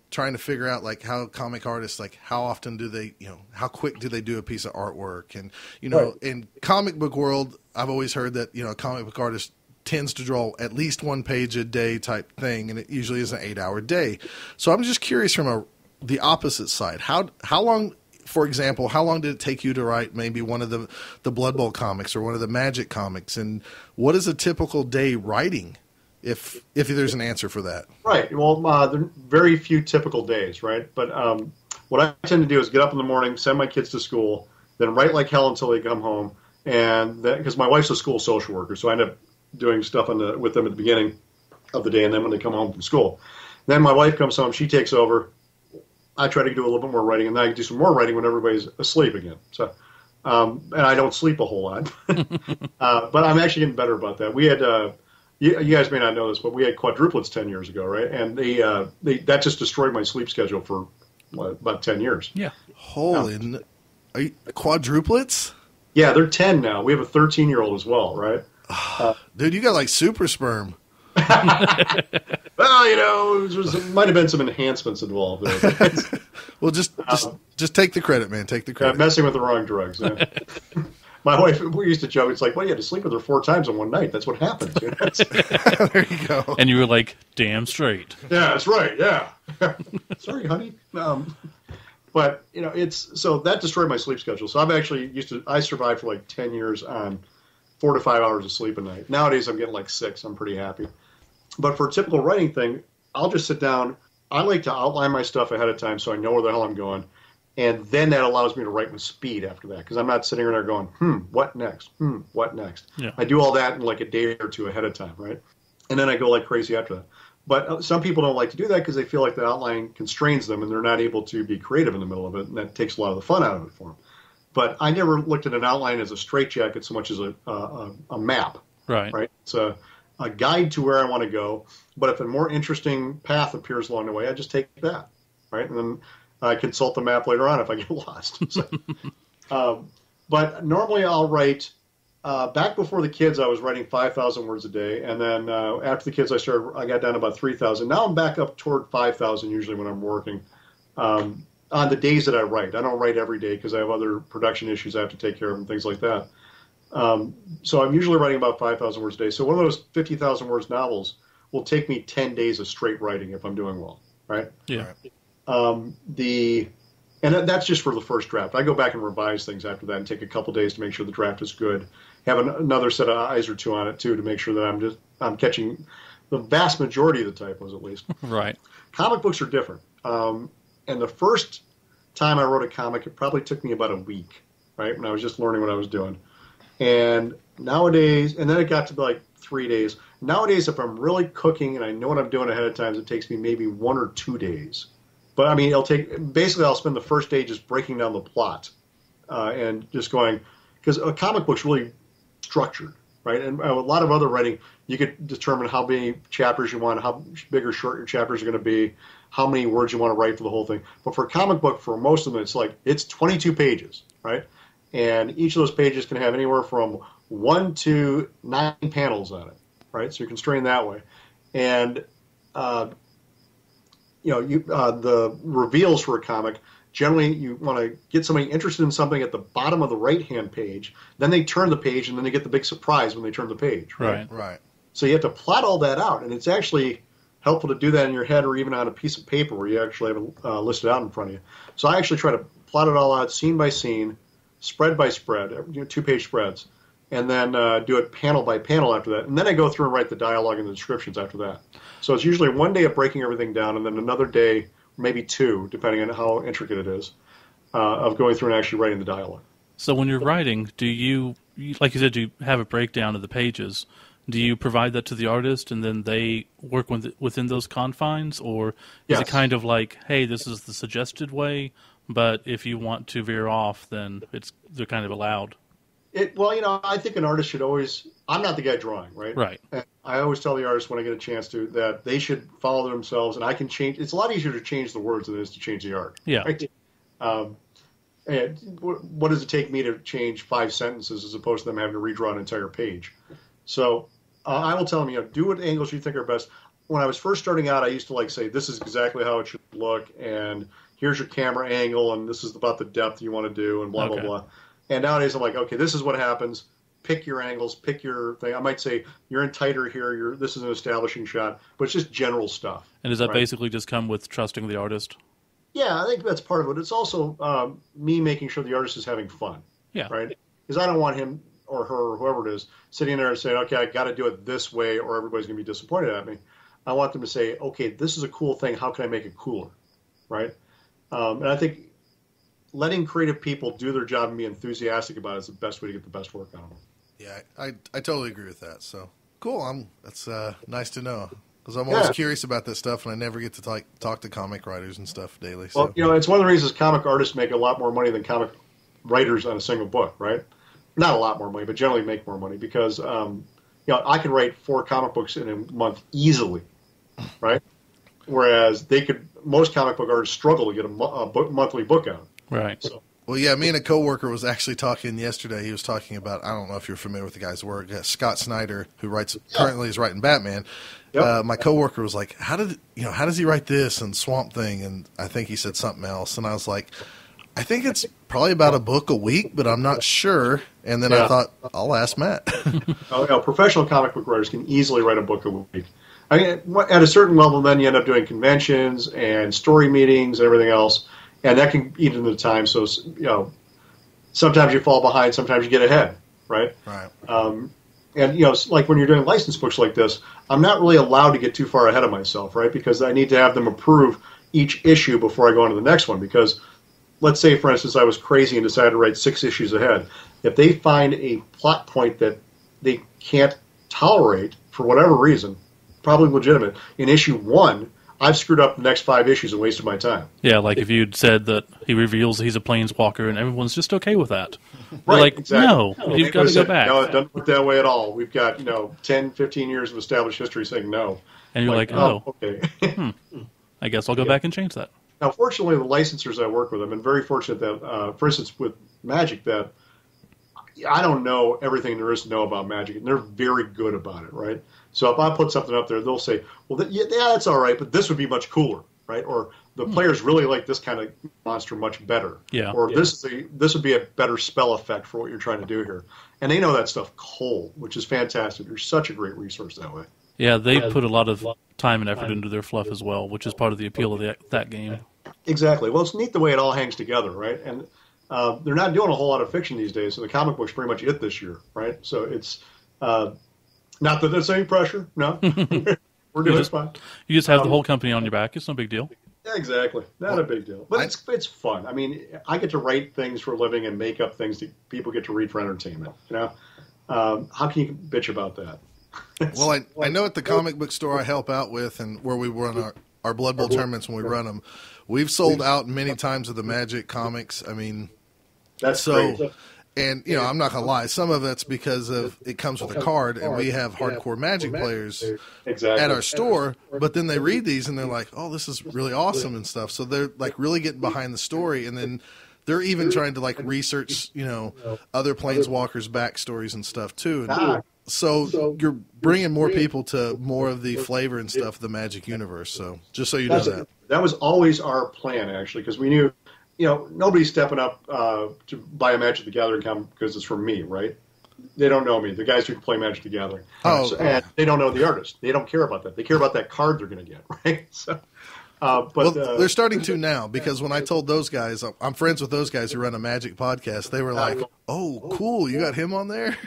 trying to figure out, like, how comic artists, like, how often do they, how quick do they do a piece of artwork? And, Right. In comic book world, I've always heard that, a comic book artist tends to draw at least one page a day type thing, and it usually is an 8-hour day. So I'm just curious from the opposite side. How long, for example, how long did it take you to write maybe one of the Blood Bowl comics or one of the Magic comics? And what is a typical day writing, if there's an answer for that? Right. Well, there are very few typical days, right? But what I tend to do is get up in the morning, send my kids to school, then write like hell until they come home. And because my wife's a school social worker, so I end up doing stuff with them at the beginning of the day, and then when they come home from school. Then my wife comes home, she takes over. I try to do a little bit more writing, and then I do some more writing when everybody's asleep again. So, and I don't sleep a whole lot, but I'm actually getting better about that. We had, you guys may not know this, but we had quadruplets 10 years ago, right? And that just destroyed my sleep schedule for about 10 years. Yeah. Holy, are you quadruplets? Yeah, they're 10 now. We have a 13-year-old as well, right? Dude, you got like super sperm. Well, there might have been some enhancements involved there. Well, just take the credit, man. Take the credit. Messing with the wrong drugs. Yeah. My wife, we used to joke, it's like, well, you had to sleep with her 4 times in one night. That's what happens. You know? There you go. And you were like, damn straight. Yeah, that's right. Yeah. Sorry, honey. But, so that destroyed my sleep schedule. So I've actually I survived for like 10 years on 4 to 5 hours of sleep a night. Nowadays, I'm getting like 6. I'm pretty happy. But for a typical writing thing, I'll just sit down. I like to outline my stuff ahead of time so I know where the hell I'm going. And then that allows me to write with speed after that because I'm not sitting there going, what next? What next? Yeah. I do all that in like a day or two ahead of time, right? And then I go like crazy after that. But some people don't like to do that because they feel like the outline constrains them and they're not able to be creative in the middle of it, and that takes a lot of the fun out of it for them. But I never looked at an outline as a straitjacket so much as a map. Right. Right. It's a guide to where I want to go. But if a more interesting path appears along the way, I just take that. Right. And then I consult the map later on if I get lost. So, but normally I'll write. Back before the kids, I was writing 5,000 words a day, and then after the kids, I got down to about 3,000. Now I'm back up toward 5,000 usually when I'm working. On the days that I write, I don't write every day because I have other production issues I have to take care of and things like that. So I'm usually writing about 5,000 words a day. So one of those 50,000 words novels will take me 10 days of straight writing if I'm doing well, right? Yeah. And that's just for the first draft. I go back and revise things after that and take a couple days to make sure the draft is good. Have another set of eyes or two on it too to make sure that I'm catching the vast majority of the typos at least. Right. Comic books are different. And the first time I wrote a comic, it probably took me about a week, right? When I was just learning what I was doing. And nowadays, and then it got to be like 3 days. Nowadays, if I'm really cooking and I know what I'm doing ahead of time, it takes me maybe 1 or 2 days. But I mean, I'll spend the first day just breaking down the plot and just going, because a comic book's really structured, right? And a lot of other writing, you could determine how many chapters you want, how big or short your chapters are going to be, how many words you want to write for the whole thing. But for a comic book, for most of them, it's 22 pages, right? And each of those pages can have anywhere from 1 to 9 panels on it, right? So you're constrained that way. And the reveals for a comic, generally you want to get somebody interested in something at the bottom of the right-hand page, then they turn the page, and then they get the big surprise when they turn the page. Right. So you have to plot all that out, and it's actually helpful to do that in your head or even on a piece of paper where you actually have it listed out in front of you. So I actually try to plot it all out scene by scene, spread by spread, 2-page spreads, and then do it panel by panel after that. And then I go through and write the dialogue and the descriptions after that. So it's usually 1 day of breaking everything down and then another day, maybe 2, depending on how intricate it is, of going through and actually writing the dialogue. So when you're writing, do you, like you said, you have a breakdown of the pages. Do you provide that to the artist and then they work within those confines? Or is it kind of like, hey, this is the suggested way, but if you want to veer off, then they're kind of allowed? I think an artist should always. I'm not the guy drawing, right? Right. And I always tell the artist when I get a chance to that they should follow themselves, and I can change. It's a lot easier to change the words than it is to change the art. Yeah. Right? And what does it take me to change 5 sentences as opposed to them having to redraw an entire page? So I will tell them, do what angles you think are best. When I was first starting out, I used to say, this is exactly how it should look, and here's your camera angle, and this is about the depth you want to do, and blah, blah, blah. And nowadays I'm like, okay, this is what happens. Pick your angles, pick your thing. I might say, you're in tighter here. This is an establishing shot, but it's just general stuff. And does that basically just come with trusting the artist? Yeah, I think that's part of it. It's also me making sure the artist is having fun. Yeah. Right? Because I don't want him or her or whoever it is sitting there and saying, okay, I got to do it this way or everybody's going to be disappointed at me. I want them to say, okay, this is a cool thing. How can I make it cooler? Right? And I think letting creative people do their job and be enthusiastic about it is the best way to get the best work out of them. Yeah, I totally agree with that. So cool. That's nice to know. Because I'm always curious about this stuff, and I never get to talk to comic writers and stuff daily. So. Well, you know, it's one of the reasons comic artists make a lot more money than comic writers on a single book, right? Not a lot more money, but generally make more money because, you know, I can write 4 comic books in a month easily, right? Whereas most comic book artists struggle to get a monthly book out. Right. So, Well, yeah, me and a coworker was actually talking yesterday. He was talking about, I don't know if you're familiar with the guy's work, Scott Snyder, who currently is writing Batman. Yep. My coworker was like, how does he write this and Swamp Thing? And I think he said something else. And I was like, I think it's probably about a book a week, but I'm not sure. And then I thought, I'll ask Matt. Professional comic book writers can easily write a book a week. I mean, at a certain level, then you end up doing conventions and story meetings and everything else, and that can eat into the time. So, you know, sometimes you fall behind, sometimes you get ahead, right? Right. And, you know, like when you're doing licensed books like this, I'm not really allowed to get too far ahead of myself, right? Because I need to have them approve each issue before I go on to the next one. Because let's say, for instance, I was crazy and decided to write 6 issues ahead. If they find a plot point that they can't tolerate for whatever reason, probably legitimate, in issue 1, I've screwed up the next 5 issues and wasted my time. Yeah, like if you'd said that he reveals he's a planeswalker and everyone's just okay with that. Right, like, exactly. no, you've got to go back. No, it doesn't work that way at all. We've got, 10, 15 years of established history saying no. And you're like, oh, okay. I guess I'll go back and change that. Now, fortunately, the licensors I work with, I've been very fortunate that, for instance, with Magic, that I don't know everything there is to know about Magic, and they're very good about it, right? So if I put something up there, they'll say, well, that's all right, but this would be much cooler, right? Or the players really like this kind of monster much better. Yeah. Or this would be a better spell effect for what you're trying to do here. And they know that stuff cold, which is fantastic. They're such a great resource that way. Yeah, they put a lot of time and effort into their fluff as well, which is part of the appeal of that game. Exactly. Well, it's neat the way it all hangs together, right? And they're not doing a whole lot of fiction these days, so the comic book's pretty much it this year, right? So it's not that there's any pressure. No, we're doing fine. You just have the whole company on your back. It's no big deal. Yeah, exactly. Not a big deal. But it's fun. I mean, I get to write things for a living and make up things that people get to read for entertainment. How can you bitch about that? Well, I know at the comic book store I help out with and where we run our Blood Bowl tournaments when we run them, we've sold out many times of the Magic comics. I mean, that's great. And, I'm not going to lie. Some of it's because of it comes with a card, and we have hardcore Magic players at our store, but then they read these, and they're like, oh, this is really awesome and stuff. So they're, like, really getting behind the story, and then they're even trying to, like, research, other Planeswalkers' backstories and stuff, too. And so you're bringing more people to more of the flavor and stuff of the Magic universe. So just so you know that. That was always our plan, actually, because we knew, nobody's stepping up to buy a Magic the Gathering comic because it's from me, right? They don't know me. The guys who play Magic the Gathering. And they don't know the artist. They don't care about that. They care about that card they're going to get, right? So, they're starting to now, because when I told those guys, I'm friends with those guys who run a Magic podcast, they were like, oh, cool, you got him on there?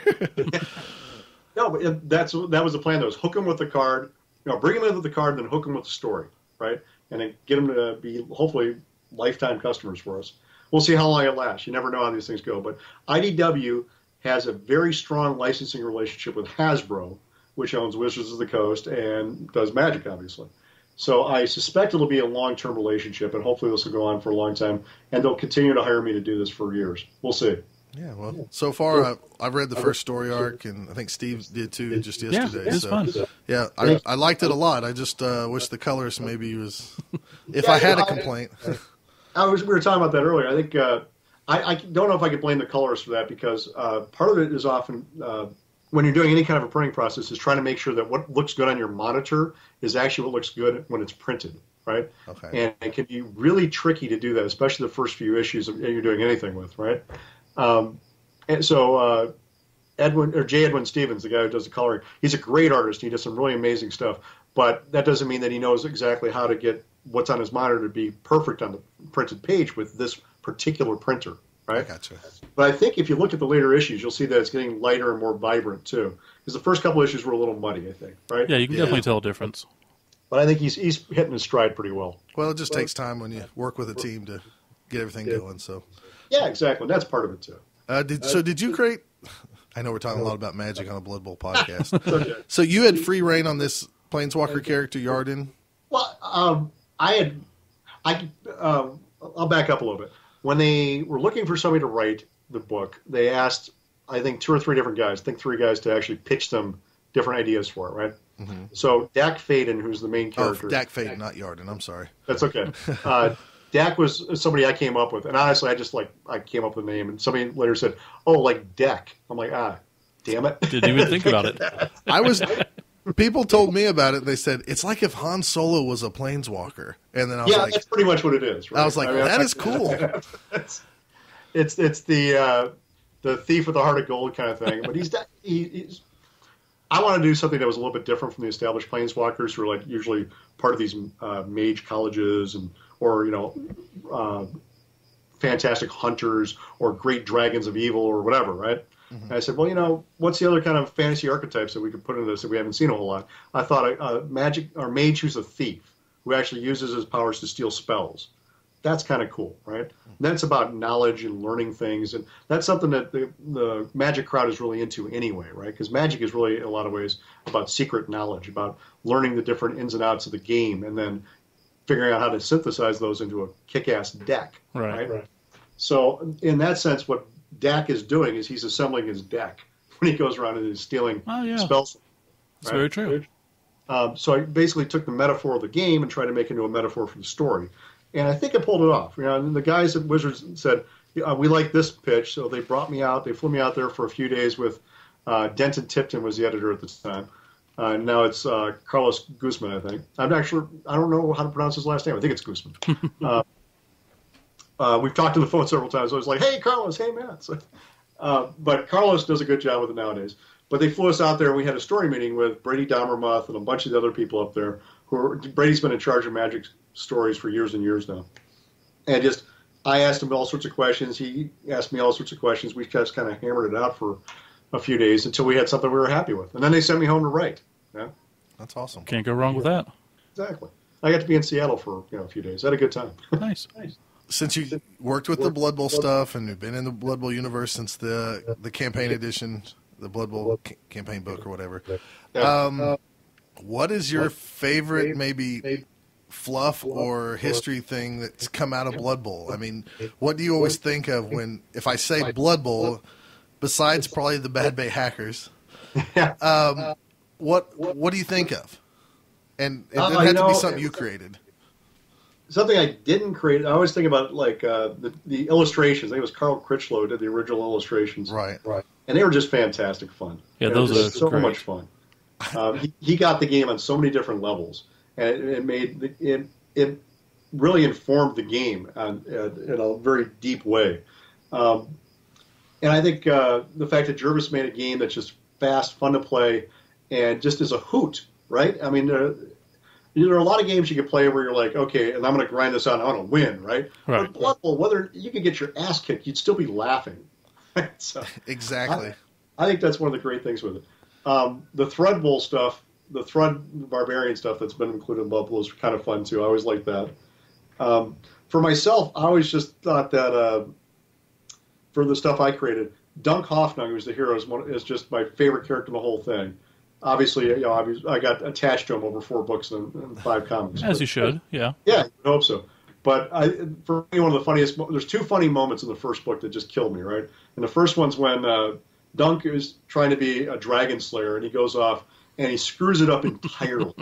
No, but that was the plan. That was hook them with the card, bring them in with the card, then hook them with the story, right? And then get them to be hopefully lifetime customers for us. We'll see how long it lasts. You never know how these things go. But IDW has a very strong licensing relationship with Hasbro, which owns Wizards of the Coast and does Magic, obviously. So I suspect it'll be a long-term relationship, and hopefully this will go on for a long time, and they'll continue to hire me to do this for years. We'll see. Yeah, well, so far I've read the first story arc, and I think Steve did too just yesterday. Yeah, it's fun. Yeah, I liked it a lot. I just wish the colorist maybe was. If I had a complaint, we were talking about that earlier. I think I don't know if I could blame the colorist for that, because part of it is often when you're doing any kind of a printing process is trying to make sure that what looks good on your monitor is actually what looks good when it's printed, right? Okay. And it can be really tricky to do that, especially the first few issues that you're doing anything with, right? And so J. Edwin Stevens, the guy who does the coloring, he's a great artist. He does some really amazing stuff, but that doesn't mean that he knows exactly how to get what's on his monitor to be perfect on the printed page with this particular printer, right? I gotcha. But I think if you look at the later issues, you'll see that it's getting lighter and more vibrant too, because the first couple issues were a little muddy, I think, right? Yeah, you can definitely tell a difference. But I think he's hitting his stride pretty well. Well, it just takes time when you work with a team to get everything going. So. Yeah, exactly. That's part of it too. Did you create? I know we're talking a lot about Magic on a Blood Bowl podcast. So you had free reign on this Planeswalker character Yarden? Well, I'll back up a little bit. When they were looking for somebody to write the book, they asked, I think, 2 or 3 different guys, I think 3 guys, to actually pitch them different ideas for it, right? Mm-hmm. So Dak Faden, who's the main character. Oh, Dak Faden, not Yarden. I'm sorry. That's okay. Dak was somebody I came up with, and honestly, I came up with a name, and somebody later said, "Oh, like Deck." I'm like, damn it! Didn't even think about it. People told me about it. They said it's like if Han Solo was a planeswalker, and then I was like, that's pretty much what it is. Right? I was like, that is cool. It's the thief with the heart of gold kind of thing, but he's. I want to do something that was a little bit different from the established planeswalkers, who are like usually part of these mage colleges or fantastic hunters or great dragons of evil or whatever, right? Mm-hmm. And I said, well, what's the other kind of fantasy archetypes that we could put into this that we haven't seen a whole lot? I thought a mage who's a thief, who actually uses his powers to steal spells. That's kind of cool, right? Mm-hmm. That's about knowledge and learning things, and that's something that the Magic crowd is really into anyway, right? Because Magic is really, in a lot of ways, about secret knowledge, about learning the different ins and outs of the game, and then figuring out how to synthesize those into a kick-ass deck, right? So, in that sense, what Dak is doing is he's assembling his deck when he goes around and he's stealing spells. That's very true. So I basically took the metaphor of the game and tried to make it into a metaphor for the story. And I think I pulled it off. And the guys at Wizards said, we like this pitch. So they brought me out. They flew me out there for a few days with Denton Tipton was the editor at the time. Now it's Carlos Guzman, I think. I'm not sure. I don't know how to pronounce his last name. I think it's Guzman. We've talked on the phone several times. I was like, hey, Carlos, hey, Matt. So, but Carlos does a good job with it nowadays. But they flew us out there, and we had a story meeting with Brady Dommermuth and a bunch of the other people up there. Brady's been in charge of Magic stories for years and years now. And I asked him all sorts of questions. He asked me all sorts of questions. We just kind of hammered it out for a few days until we had something we were happy with. And then they sent me home to write. Yeah? That's awesome. Can't go wrong with that. Exactly. I got to be in Seattle for a few days. I had a good time. Nice. Since you worked with the Blood Bowl stuff and you've been in the Blood Bowl universe since the campaign edition, the Blood Bowl campaign book or whatever, what is your favorite maybe fluff or history thing that's come out of Blood Bowl? I mean, what do you always think of if I say Blood Bowl, besides probably the Bad Bay Hackers, what do you think of? And it doesn't have to be something you created. Something I didn't create. I always think about the illustrations. I think it was Carl Critchlow who did the original illustrations. Right. And they were just fantastic fun. Yeah, those are so great. much fun. He got the game on so many different levels, and it really informed the game in a very deep way. And I think the fact that Jervis made a game that's just fast, fun to play, and just is a hoot, right? I mean, there are a lot of games you can play where you're like, okay, and I'm going to grind this out, and I'm going to win, right? But Blood Bowl, whether you could get your ass kicked, you'd still be laughing. So, exactly. I think that's one of the great things with it. The Thread Bowl stuff, the Thread Barbarian stuff that's been included in Blood Bowl is kind of fun, too. I always like that. For myself, I always just thought that for the stuff I created, Dunk Hoffnung, who's the hero, is just my favorite character in the whole thing. Obviously, I got attached to him over 4 books and 5 comics. As you should, yeah. Yeah, I hope so. But for me, one of the funniest, there's 2 funny moments in the first book that just killed me, right? And the first one's when Dunk is trying to be a dragon slayer, and he goes off, and he screws it up entirely,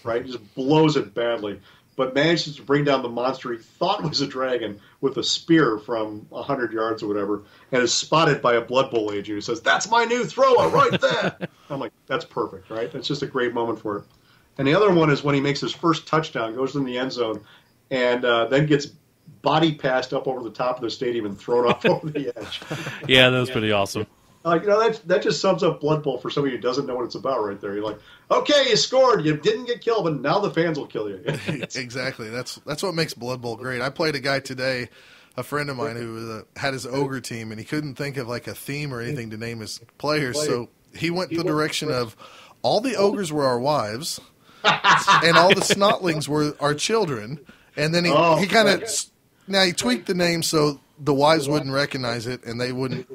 right? He just blows it badly, but manages to bring down the monster he thought was a dragon with a spear from 100 yards or whatever, and is spotted by a Blood Bowl agent who says, "That's my new thrower right there." I'm like, that's perfect, right? That's just a great moment for it. And the other one is when he makes his first touchdown, goes in the end zone, and then gets body passed up over the top of the stadium and thrown off over the edge. Yeah, that was pretty awesome. That just sums up Blood Bowl for somebody who doesn't know what it's about right there. You're like, okay, you scored, you didn't get killed, but now the fans will kill you. Exactly. That's what makes Blood Bowl great. I played a guy today, a friend of mine, who had his ogre team, and he couldn't think of like a theme or anything to name his players, so he went the direction of all the ogres were our wives, and all the snotlings were our children, and then he kind of he tweaked the name so the wives wouldn't recognize it and they wouldn't,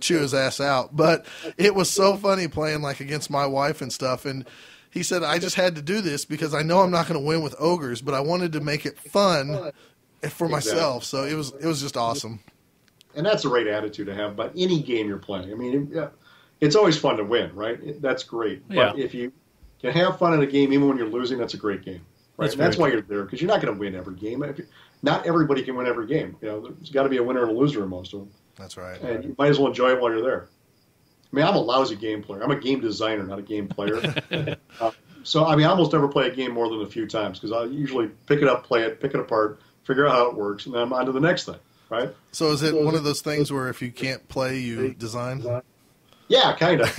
chew his ass out. But it was so funny playing like against my wife and stuff. And He said, I just had to do this because I know I'm not going to win with ogres, but I wanted to make it fun for myself. So it was just awesome. And that's the right attitude to have about any game you're playing. I mean, it's always fun to win, right? That's great. Yeah. But if you can have fun in a game even when you're losing, that's a great game. Right? That's why you're there, because you're not going to win every game. Not everybody can win every game. There's got to be a winner and a loser in most of them. That's right. And you might as well enjoy it while you're there. I mean, I'm a lousy game player. I'm a game designer, not a game player. So, I almost never play a game more than a few times because I usually pick it up, play it, pick it apart, figure out how it works, and then I'm on to the next thing, right? So is it one of those things where if you can't play, you design? Yeah, kind of.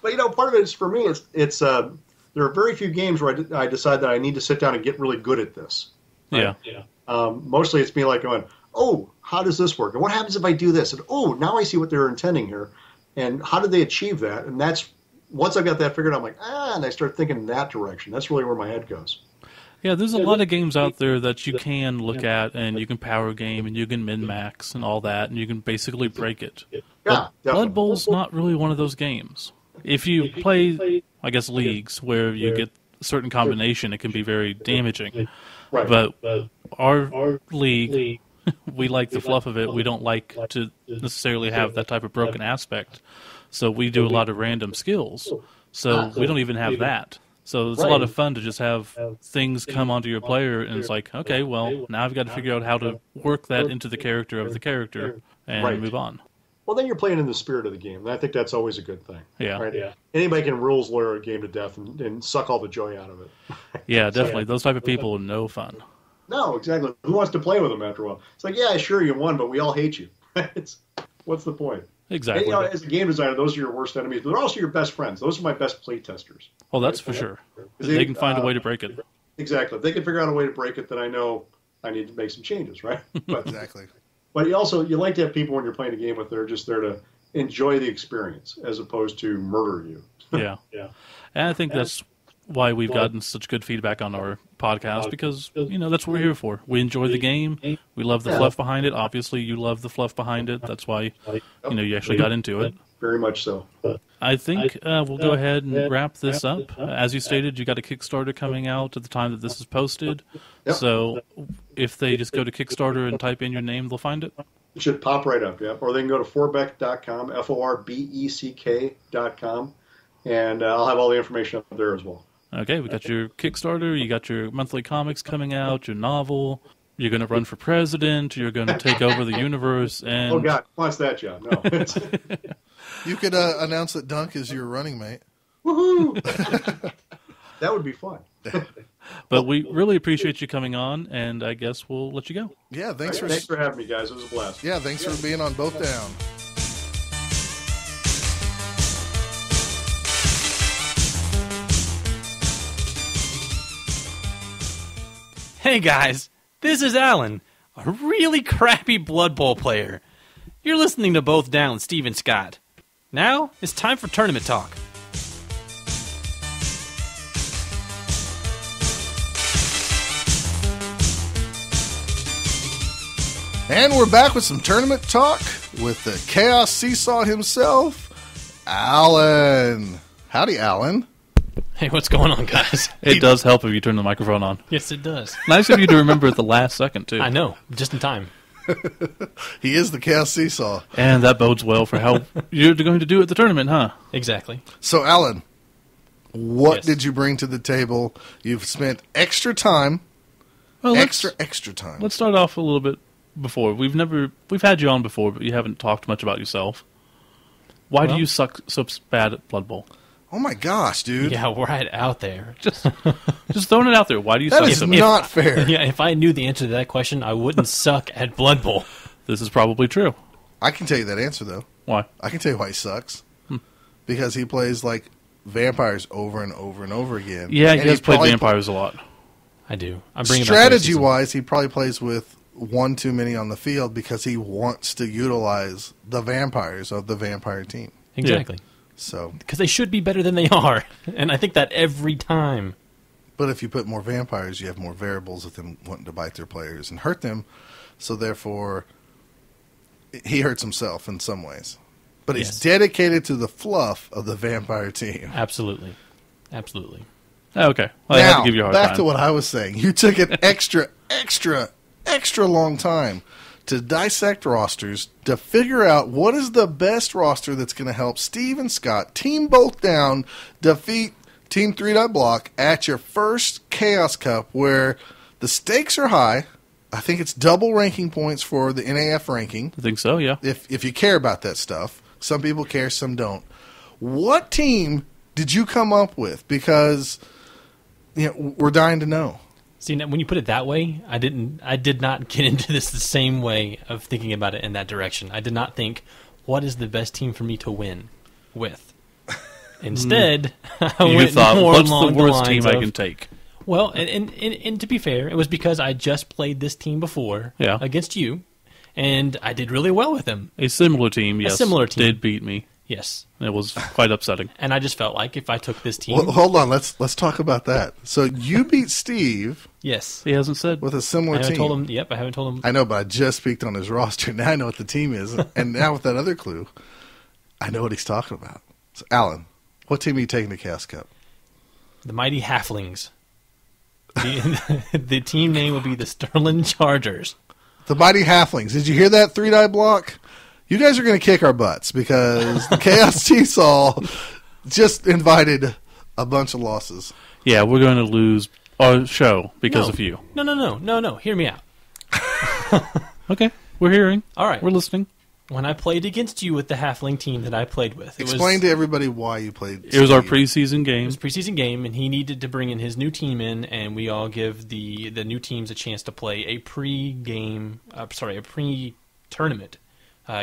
But, part of it is, for me, it's there are very few games where I decide that I need to sit down and get really good at this. Right? Yeah. Mostly it's me like going, oh, how does this work? And what happens if I do this? And, oh, now I see what they're intending here. And how did they achieve that? And that's, once I've got that figured out, I'm like, and I start thinking in that direction. That's really where my head goes. Yeah, there's a lot of games out there that you can look at, and you can power game, and you can min-max and all that, and you can basically break it. Yeah, Blood definitely. Bowl's not really one of those games. If you play, I guess, leagues where you get a certain combination, it can be very damaging. Right. But our league, we like the fluff of it. We don't like to necessarily have that type of broken aspect. So we do a lot of random skills. So we don't even have that. So it's a lot of fun to just have things come onto your player, and it's like, okay, well, now I've got to figure out how to work that into the character of the character and move on. Well, then you're playing in the spirit of the game, and I think that's always a good thing. Yeah. Right? Yeah. Anybody can rules lawyer a game to death and suck all the joy out of it. Yeah, definitely. Those type of people are no fun. No, exactly. Who wants to play with them after a while? It's like, yeah, sure, you won, but we all hate you. What's the point? Exactly. And, as a game designer, those are your worst enemies, but they're also your best friends. Those are my best play testers. Oh, that's for sure. They can find a way to break it. Exactly. If they can figure out a way to break it, then I know I need to make some changes, right? But, Exactly. But you like to have people when you're playing a game with, they're just there to enjoy the experience as opposed to murder you. Yeah. And I think that's why we've gotten such good feedback on our podcast, because, that's what we're here for. We enjoy the game. We love the fluff behind it. Obviously, you love the fluff behind it. That's why, you actually got into it. Very much so. I think we'll go ahead and wrap this up. As you stated, you got a Kickstarter coming out at the time that this is posted. Yep. So if they just go to Kickstarter and type in your name, they'll find it? It should pop right up, yeah. Or they can go to forbeck.com, FORBECK.com, and I'll have all the information up there as well. Okay, we got your Kickstarter, you got your monthly comics coming out, your novel, you're going to run for president, you're going to take over the universe, and... Oh, God, who wants that job? No. You could announce that Dunk is your running mate. Woohoo! That would be fun. But we really appreciate you coming on, and I guess we'll let you go. Yeah, Thanks for having me, guys. It was a blast. Yeah, thanks for being on Both Down. Hey guys, this is Alan, a really crappy Blood Bowl player. You're listening to Both Down with Steve and Scott. Now, it's time for tournament talk. And we're back with some tournament talk with the Chaos Seesaw himself, Alan. Howdy, Alan. Hey, what's going on, guys? It does help if you turn the microphone on. Yes, it does. Nice of you to remember at the last second, too. I know, just in time. He is the Chaos Seesaw. And that bodes well for how you're going to do at the tournament, huh? Exactly. So, Alan, what Yes. did you bring to the table? You've spent extra time, Well, extra time. Let's start off a little bit before. We've had you on before, but you haven't talked much about yourself. Why do Well- you suck so bad at Blood Bowl? Oh my gosh, dude. Yeah, right out there. Just throwing it out there. Why do you That suck is so bad? not fair. Yeah, if I knew the answer to that question, I wouldn't suck at Blood Bowl. This is probably true. I can tell you that answer, though. Why? I can tell you why he sucks. Because he plays, like, vampires over and over and over again. Yeah, And he has played probably vampires a lot. I do. I'm bringing it back to this season. Strategy-wise, he probably plays with one too many on the field because he wants to utilize the vampires of the vampire team. Exactly. So, Because they should be better than they are. And I think that every time. but if you put more vampires, you have more variables of them wanting to bite their players and hurt them. So therefore, he hurts himself in some ways. But he's Yes. dedicated to the fluff of the vampire team. Absolutely. Absolutely. Okay. Well, I had Now, to give you a hard back time. to what I was saying. You took an extra long time to dissect rosters to figure out what is the best roster that's going to help Steve and Scott team both down, defeat Team 3 Dot Block at your first Chaos Cup where the stakes are high. I think it's double ranking points for the NAF ranking. I think so, yeah. If you care about that stuff. Some people care, some don't. What team did you come up with? Because we're dying to know. See, now, when you put it that way, I did not get into this the same way of thinking about it in that direction. I did not think, what is the best team for me to win with? Instead, I You went thought, more what's the along worst lines team I of, can take? Well, and to be fair, it was because I just played this team before against you, and I did really well with them. A similar team, yes. similar team. Did beat me. Yes. It was quite upsetting. And I just felt like if I took this team... Well, hold on, let's talk about that. So you beat Steve yes. He hasn't said. with a I similar haven't team. told him... Yep, I haven't told him... I know, but I just peeked on his roster. Now I know what the team is. And now with that other clue, I know what he's talking about. So, Alan, what team are you taking to Chaos Cup? The Mighty Halflings. The team name will be the Sterling Chargers. The Mighty Halflings. Did you hear that, 3-Die Block? You guys are going to kick our butts because the Chaos Seesaw just invited a bunch of losses. Yeah, we're going to lose our show because of you. No. Hear me out. Okay, we're hearing. All right. We're listening. When I played against you with the Halfling team that I played with, Explain to everybody why you played It was our Steve. preseason It game. was a preseason game, and he needed to bring in his new team in, and we all give the new teams a chance to play a pre-tournament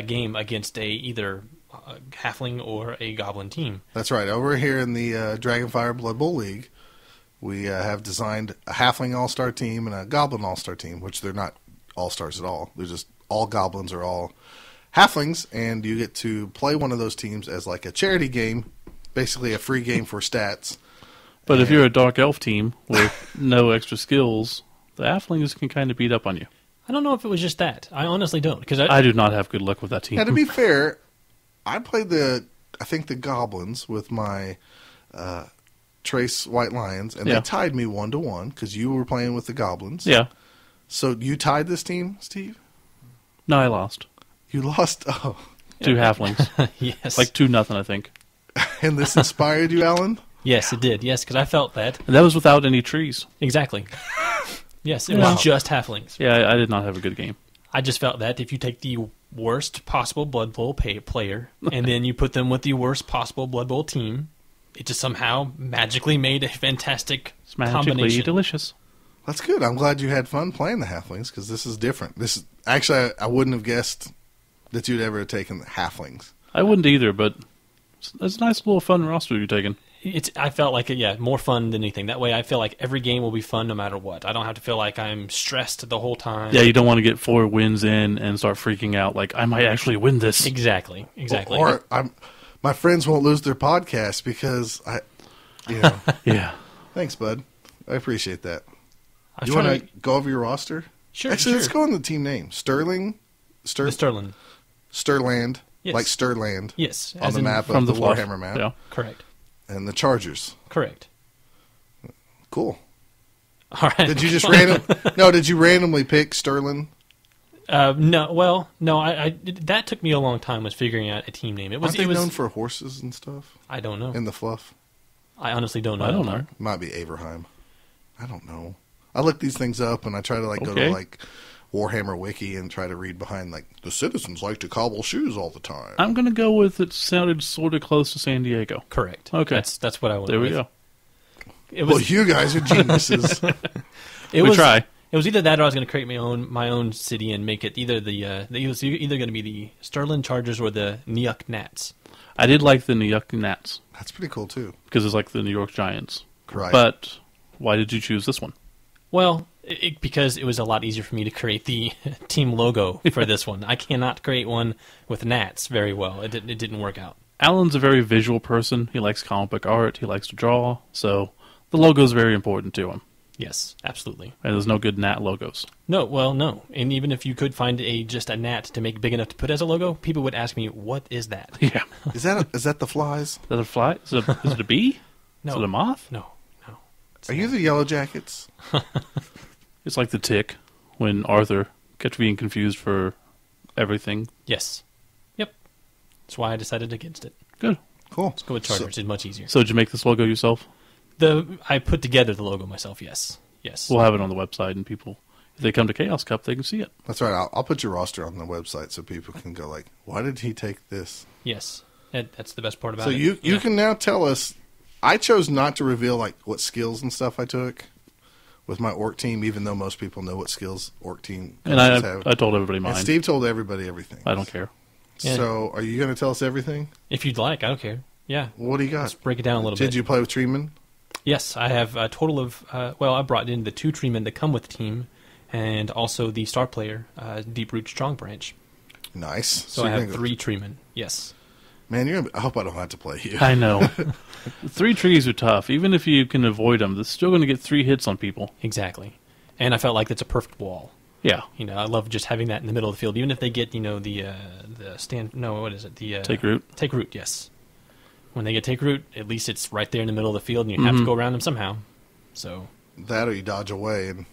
game against either a halfling or a goblin team. That's right. Over here in the Dragonfire Blood Bowl League, we have designed a Halfling All-Star team and a Goblin All-Star team, which they're not All-Stars at all. They're just all Goblins are all Halflings, and you get to play one of those teams as like a charity game, basically a free game for stats. But if you're a Dark Elf team with no extra skills, the Halflings can kind of beat up on you. I don't know if it was just that. I honestly don't, because I do not have good luck with that team. Now, to be fair, I played the Goblins with my Trace White Lions, and Yeah. they tied me 1-1 because you were playing with the Goblins. Yeah. So you tied this team, Steve? No, I lost. You lost. Oh, 2 Halflings. yes, Like 2-0, I think. and this inspired you, Alan? yes, it did. Yes, because I felt that And that was without any trees. exactly. Yes, it Wow. was just halflings. Yeah, I did not have a good game. I just felt that if you take the worst possible Blood Bowl player and then you put them with the worst possible Blood Bowl team, it just somehow magically made a fantastic It's magically combination. delicious. That's good. I'm glad you had fun playing the Halflings because this is different. This is actually I wouldn't have guessed that you'd ever have taken the Halflings. I wouldn't either, but it's a nice little fun roster you're taking. I felt like it, more fun than anything. That way I feel like every game will be fun no matter what. I don't have to feel like I'm stressed the whole time. Yeah, you don't want to get 4 wins in and start freaking out like, I might actually win this. Exactly. Or my friends won't lose their podcast because Yeah. Thanks, bud. I appreciate that. I was You trying want to go over your roster? Sure, Actually, sure. let's go on the team name. Sterling, The Sterling. Sterland, Yes. like Stirland Yes. on as the in- map From of the the fluff. Warhammer map, Yeah. Correct. and the Chargers. Correct. Cool. All right. Did you just Did you randomly pick Sterling? No. Well, no. That took me a long time. Was figuring out a team name. Aren't they known for horses and stuff I don't know. in the fluff? I honestly don't know. I don't know. Might be Averheim. I don't know. I look these things up and I try to go Okay. to like Warhammer Wiki and try to read behind like the citizens like to cobble shoes all the time. I'm going to go with it sounded sort of close to San Diego. Correct. Okay. That's what I went There we with. go. It Well, was. you guys are geniuses. It We was, try. It was either that or I was going to create my own city and make it either it was either going to be the Sterling Chargers or the Nyuk Nats. I did like the New York Nats That's pretty cool too. because it's like the New York Giants. Right. But why did you choose this one? Well, because it was a lot easier for me to create the team logo for this one. I cannot create one with Nats very well. It didn't work out. Alan's a very visual person. He likes comic book art. He likes to draw. So the logo is very important to him. Yes, absolutely. And there's no good Nat logos. No, well, no. And even if you could find just a Nat to make big enough to put as a logo, people would ask me, "What is that?" Yeah. Is that the flies? Is that a fly? Is it a bee? No. Is it a moth? No. Are you the Yellow Jackets? It's like the tick when Arthur kept being confused for everything. Yes. Yep. That's why I decided against it. Good. Cool. Let's go with Chargers. It's much easier. So did you make this logo yourself? I put together the logo myself. Yes. We'll have it on the website, and people, if they come to Chaos Cup, they can see it. That's right. I'll put your roster on the website so people can go like, why did he take this? Yes. That's the best part about So it. you can now tell us. I chose not to reveal like what skills and stuff I took with my orc team, even though most people know what skills orc team And coaches have. I told everybody mine. And Steve told everybody everything. I don't care. Yeah. So are you going to tell us everything? If you'd like, I don't care. Yeah. What do you got? Let's break it down a little bit. Did you play with Treeman? Yes, I have a total of, I brought in the 2 treemen that come with the team, and also the star player, Deep Root Strong Branch. Nice. So I have 3 treemen, yes. Man, I hope I don't have to play you. I know. 3 trees are tough. Even if you can avoid them, they're still going to get 3 hits on people. Exactly. And I felt like that's a perfect wall. Yeah. I love just having that in the middle of the field, even if they get, the stand, no, what is it? The Take root? Take root, yes. When they get take root, at least it's right there in the middle of the field, and you have to go around them somehow. So That or you dodge away and,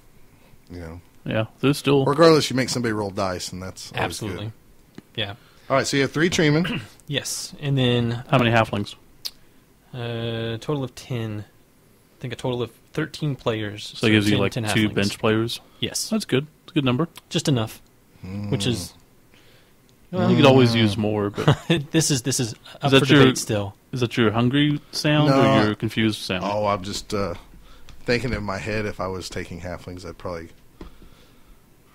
Yeah, they're still... regardless, you make somebody roll dice, and that's always absolutely. good. Yeah. All right, so you have 3 Treeman. Yes. And then How many halflings? total of 10. I think a total of 13 players. So it gives you 10 like 10 2 halflings. bench players. Yes. That's good. It's a good number. Just enough. Which is Well, you could always use more, but this is up that for debate your- still. is that your hungry sound No. or your confused sound? Oh, I'm just thinking in my head if I was taking halflings, I'd probably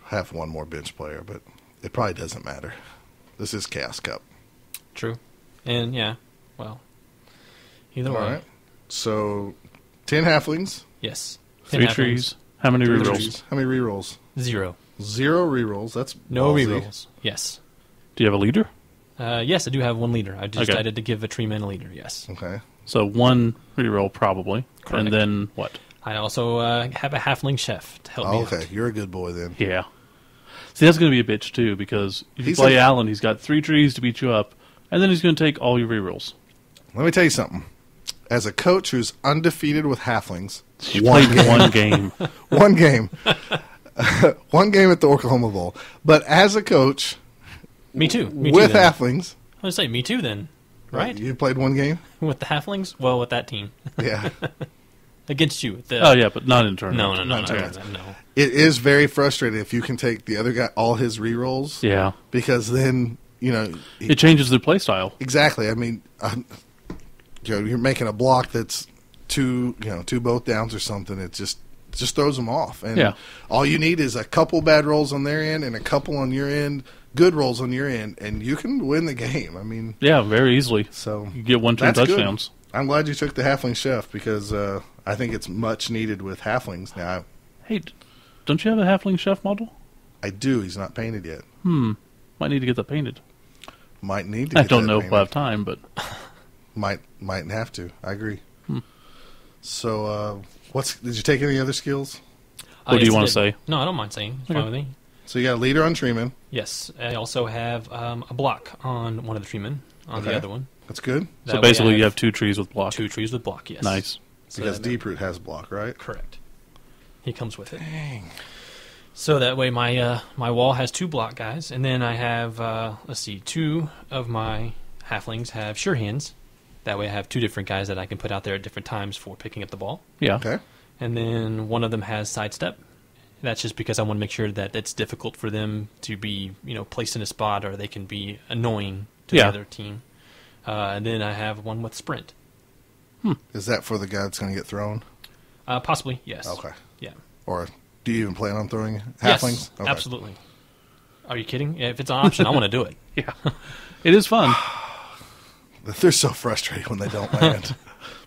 have one more bench player, but it probably doesn't matter. This is Chaos Cup. True. And well, either All way. right. So 10 halflings. Yes. 3 10 halflings. trees. How many Three rerolls? trees. How many rerolls? 0. 0 rerolls. That's No ballsy. rerolls. Yes. Do you have a leader? Yes, I do have one leader. I just Okay. decided to give a tree man a leader, yes. Okay. So 1 reroll probably. Correct. And then what? I also have a halfling chef to help me Okay. out. You're a good boy then. Yeah. See, that's going to be a bitch too, because if you He's play a- Alan, he's got 3 trees to beat you up, and then he's going to take all your rerolls. Let me tell you something. As a coach who's undefeated with halflings, You played one game. one game. One game at the Oklahoma Bowl. But as a coach Me too. Me with too, then. halflings, I would say me too then. Right? You played one game? With the halflings? Well, with that team. Yeah. Against you. Oh, yeah, but not in tournament. No. Okay. No. It is very frustrating if you can take the other guy all his rerolls. Yeah. Because then, It changes their play style. exactly. I mean, you're making a block that's two both downs or something. It just throws them off. And Yeah. all you need is a couple bad rolls on their end and a couple on your end, good rolls on your end, and you can win the game. I mean, Yeah, very easily. so You get 1-turn that's good. touchdowns. I'm glad you took the halfling chef because I think it's much needed with halflings now. Hey, don't you have a halfling chef model? I do. He's not painted yet. Might need to get that painted. Might need to. I Get don't that know if painted. I have time, but Might have to. I agree. So, did you take any other skills? What do you Yes, I wanna did. say? No, I don't mind saying. It's fine with me. So you got a leader on Treeman. Yes. I also have a block on one of the treemen. On Okay. the other one. That's good That so way basically I you have 2 trees with block. 2 trees with block, yes. Nice. So because that- Deeproot has block, right? Correct. He comes with it. Dang. So that way my my wall has 2 block guys, and then I have, 2 of my halflings have sure hands. That way I have 2 different guys that I can put out there at different times for picking up the ball. Yeah. Okay. And then one of them has sidestep. That's just because I want to make sure that it's difficult for them to be, placed in a spot or they can be annoying to Yeah. the other team. And then I have one with sprint. Is that for the guy that's going to get thrown? Possibly, yes. Okay. Yeah. Or do you even plan on throwing halflings? Yes, Okay. absolutely. Are you kidding? If it's an option, I want to do it. Yeah. It is fun. They're so frustrating when they don't land.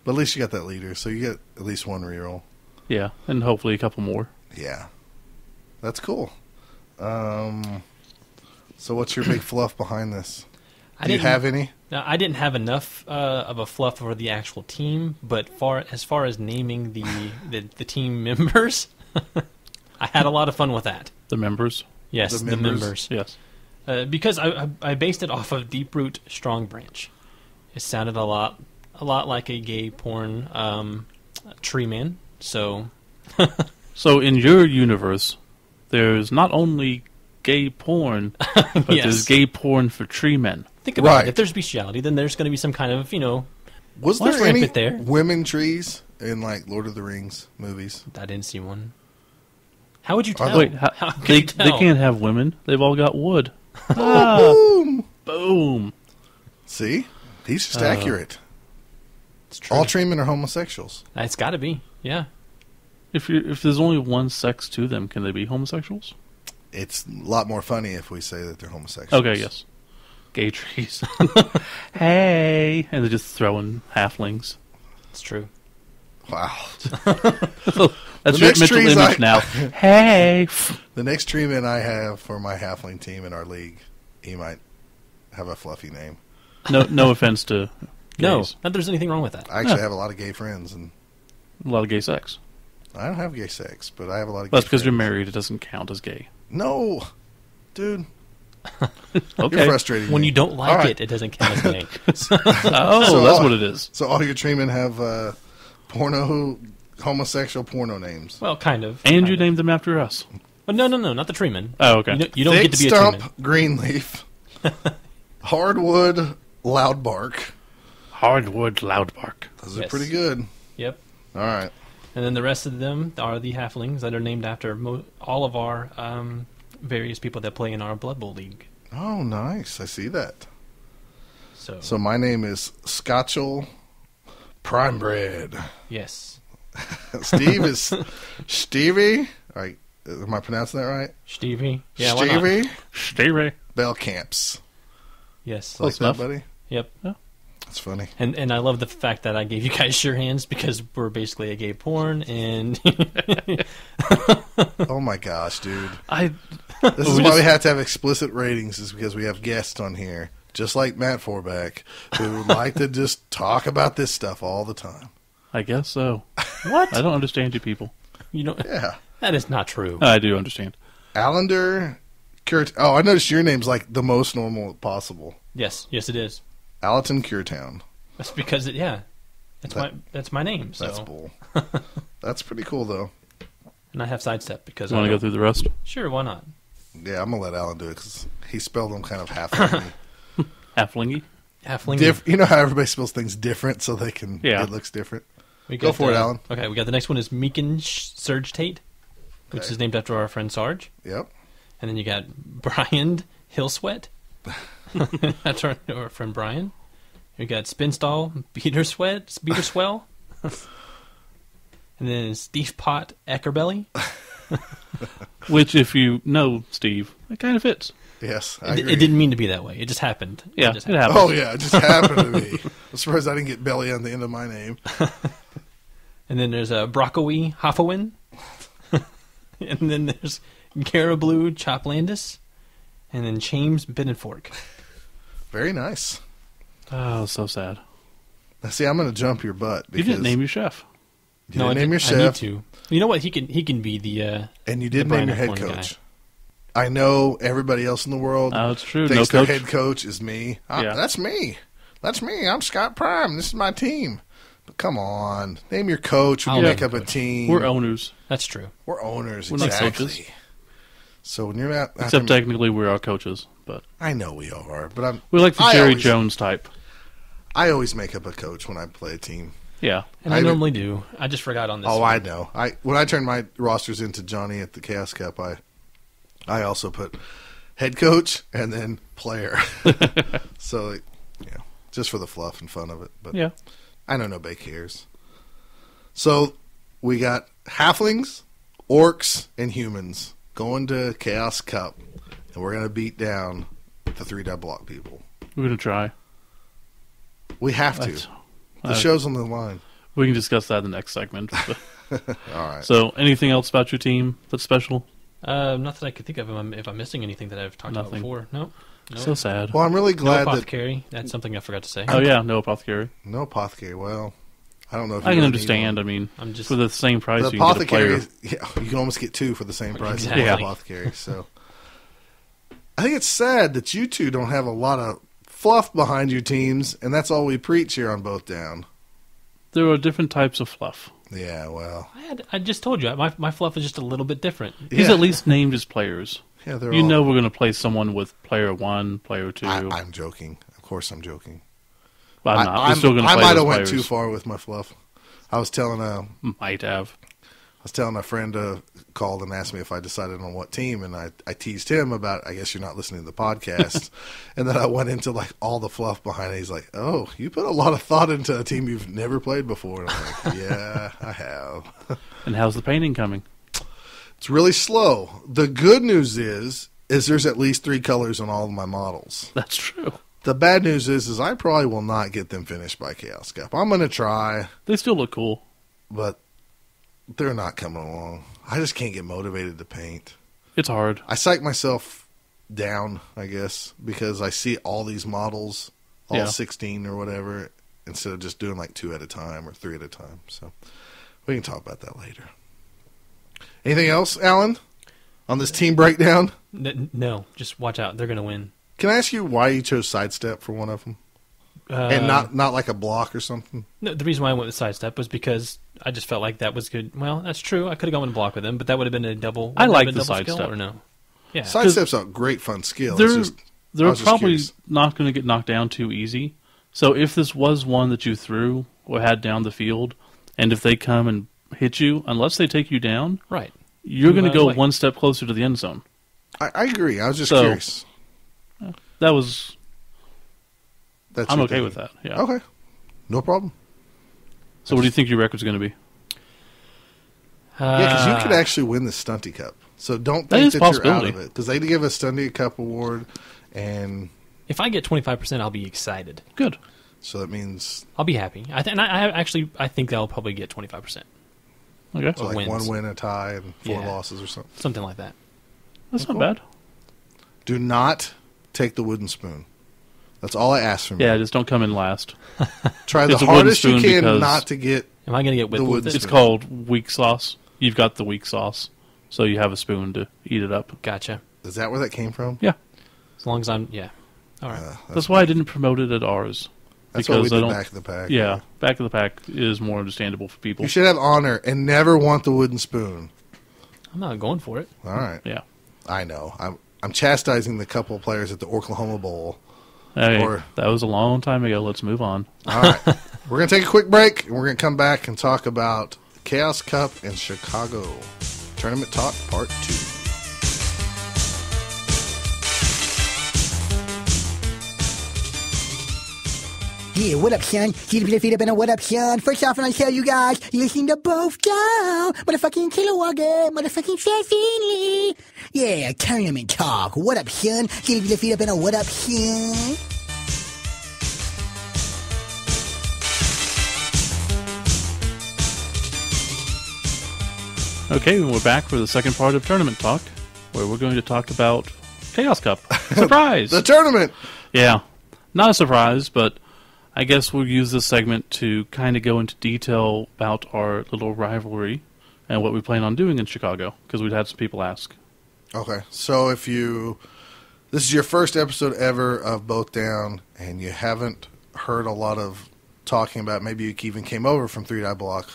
But at least you got that leader, so you get at least one reroll. Yeah, and hopefully a couple more. Yeah. That's cool. So what's your big fluff behind this? Do you have any? Now, I didn't have enough of a fluff for the actual team, but as far as naming the team members, I had a lot of fun with that. The members. Yes, The the members? members. Yes. Because I based it off of Deep Root Strong Branch. It sounded a lot a lot like a gay porn tree man. So So in your universe, there's not only gay porn, but Yes. there's gay porn for tree men. think about Right. it. If there's bestiality, then there's going to be some kind of, Was Let's there ramp any it there. women trees in like Lord of the Rings movies? I didn't see one. How would you tell? Wait, how could they you tell? can't have women. They've all got wood. Boom! Boom. See, he's just accurate. It's true. All tree men are homosexuals. It's got to be. Yeah. If there's only one sex to them, can they be homosexuals? It's a lot more funny if we say that they're homosexuals. Okay, yes. Gay trees. Hey, and they're just throwing halflings. It's true. Wow. That's The your next mental trees image now. Hey. The next tree man I have for my halfling team in our league, he might have a fluffy name. No offense to No, gays. not there's anything wrong with that. I actually have a lot of gay friends, and A lot of gay sex. I don't have gay sex, but I have a lot of. That's gay because you're friends. married. It doesn't count as gay. No, dude, Okay. you're frustrating When me. you don't like All right. it that's gay. Oh, So, that's what it is. So all your tree men have homosexual porno names. Well, kind of. And you Kind of. named them after us. But no, not the tree man. Oh, okay. You don't Thick get to be stump, a tree man. greenleaf, hardwood, loud bark. Hardwood loud bark. Those are Yes. pretty good. Yep. All right. And then the rest of them are the halflings that are named after all of our various people that play in our Blood Bowl league. Oh, nice. I see that. So, So my name is Scotchel Prime Bread. yes, Steve is Stevie. All right. Am I pronouncing that right? Stevie. Yeah, why not? Stevie Stevie. Bell Camps. Yes. Like Close that, enough. buddy? Yep. That's funny. And I love the fact that I gave you guys sure hands because we're basically a gay porn and Oh my gosh, dude. I This is We why just- we have to have explicit ratings, is because we have guests on here, just like Matt Forback, who like to just talk about this stuff all the time. guess so. what? I don't understand you people. You know Yeah. that is not true. I do understand. Allender Curt. Oh, I noticed your name's like the most normal possible. Yes, it is. Allerton Curetown. That's because that's my name. So That's bull. That's pretty cool, though. and I have sidestep because You want to go through the rest? Sure, why not? Yeah, I'm gonna let Alan do it because he spelled them kind of half. Halflingy? Halfling. You know how everybody spells things different, so they can. Yeah. It looks different. We Go for it, Alan. Okay, we got the next one is Meekin Surge Tate, which Okay. is named after our friend Sarge. Yep. And then you got Brian Hillsweat. That's our friend Brian. We got Spinstall Beaterswell. And then Steve Pot Eckerbelly. Which, if you know Steve, it kind of fits. Yes. I It agree. didn't mean to be that way. It just happened. Yeah, It just it happened. happens. Oh yeah, it just happened to me. I'm surprised I didn't get Belly on the end of my name. And then there's Broccoli Hoffowin. And then there's Garablu Choplandis. And then James Binnenfork. Very nice. Oh, so sad. Now, see, I'm going to jump your butt. You Because didn't name your chef. you didn't name your I need chef, to. You know what? He can be the and you the did name Brian your head Horn coach. I know everybody else in the world Oh, it's true. thinks No their coach. head coach is me. Yeah. That's me. That's me. I'm Scott Prime. This is my team. But come on, name your coach when I'll you make name up a coach. team. We're owners. That's true. We're owners. We're not exactly. coaches. So when you're not, Except technically, we're our coaches. But I know we are, but I'm. we're like the I Jerry always- Jones type. I always make up a coach when I play a team. Yeah. And I I- normally do. I just forgot on this Oh, one. I know. When I turned my rosters into Johnny at the Chaos Cup, I also put head coach and then player. So, just for the fluff and fun of it. But Yeah. I know nobody cares. So we got halflings, orcs, and humans going to Chaos Cup, and we're going to beat down the 3-dot block people. We're going to try. We have to. That's- The show's on the line. We can discuss that in the next segment. All right. So, anything else about your team that's special? Not that I could think of if I'm missing anything that I've talked about Nothing. before. No. So sad. Well, I'm really No glad that apothecary. That's something I forgot to say. Oh, yeah. No apothecary. no apothecary. Well, I don't know if I you can really understand. need I mean, I'm just for the same price, one. you The can get a player. apothecary, you can almost get 2 for the same price Exactly. as the apothecary. So I think it's sad that you two don't have a lot of fluff behind your teams, and that's all we preach here on Both Down. There are different types of fluff. Yeah, well, I just told you my fluff is just a little bit different. He's Yeah. at least named his players. yeah, they're You all, know we're going to play someone with player 1, player 2. I'm joking. Of course, I'm joking. But I'm not. We're still going to I play might those have went players. too far with my fluff. I was telling Might have. a friend called and asked me if I decided on what team, and I teased him about, I guess you're not listening to the podcast, and then I went into like all the fluff behind it. He's like, "Oh, you put a lot of thought into a team you've never played before." And I'm like, "Yeah, I have." And how's the painting coming? It's really slow. The good news is there's at least 3 colors on all of my models. That's true. The bad news is I probably will not get them finished by Chaos Cup. I'm going to try, They still look cool. but they're not coming along. I just can't get motivated to paint. It's hard. I psych myself down, I guess, because I see all these models, all Yeah. 16 or whatever, instead of just doing like 2 at a time or 3 at a time. So we can talk about that later. Anything else, Alan, on this team breakdown? No, just watch out. They're going to win. Can I ask you why you chose Sidestep for one of them? And not like a block or something? No, the reason why I went with Sidestep was because I just felt like that was good. Well, that's true. I could have gone with block with him, but that would have been a double. I would like have been the double skill, Sidestep. or no? Yeah. Sidestep's a great fun skill. They're, It's just, I they're was just probably curious. not going to get knocked down too easy. So if this was one that you threw or had down the field, and if they come and hit you, unless they take you down, Right. you're going to Move out of go the way. one step closer to the end zone. I agree. I was just So- curious. That was... That's I'm your okay thing. with that. Yeah. Okay. No problem. So what do you think your record's going to be? Yeah, because you could actually win the Stunty Cup. So don't That think is that a you're out possibility. of it. Because they give a Stunty Cup award, and If I get 25%, I'll be excited. Good. so that means I'll be happy. I think I'll probably get 25%. Okay. so like wins. 1 win, a tie, and 4 Yeah. losses or something. Something like that. That's not Cool. bad. Do not take the wooden spoon. That's all I ask from you. Yeah, just don't come in last. Try the It's a wooden hardest you spoon can because- not to get. Am I going to get whipped The with wooden it? It's called weak sauce. You've got the weak sauce, so you have a spoon to eat it up. Gotcha. Is that where that came from? Yeah. As long as I'm, yeah. All right. That's why I didn't promote it at ours. That's what we because I did don't- back in the pack. Yeah, back of the pack is more understandable for people. You should have honor and never want the wooden spoon. I'm not going for it. All right. Yeah. I know. I'm chastising the couple of players at the Oklahoma Bowl. Hey, Or- that was a long time ago. Let's move on. All right. We're going to take a quick break, and we're going to come back and talk about Chaos Cup in Chicago. Tournament Talk Part 2. Yeah, what up, son? Get your feet up and what up, son? First off, I want to tell you guys, you listen to Both Down, motherfucking Kilowogga, motherfucking Seth Finley. Yeah, tournament talk. What up, son? Get your feet up and what up, son? Okay, we're back for the second part of Tournament Talk, where we're going to talk about Chaos Cup. Surprise! The tournament. Yeah, not a surprise, but I guess we'll use this segment to kind of go into detail about our little rivalry and what we plan on doing in Chicago, because we've had some people ask. Okay. So if this is your first episode ever of Both Down, and you haven't heard a lot of talking about, maybe you even came over from 3 Die Block,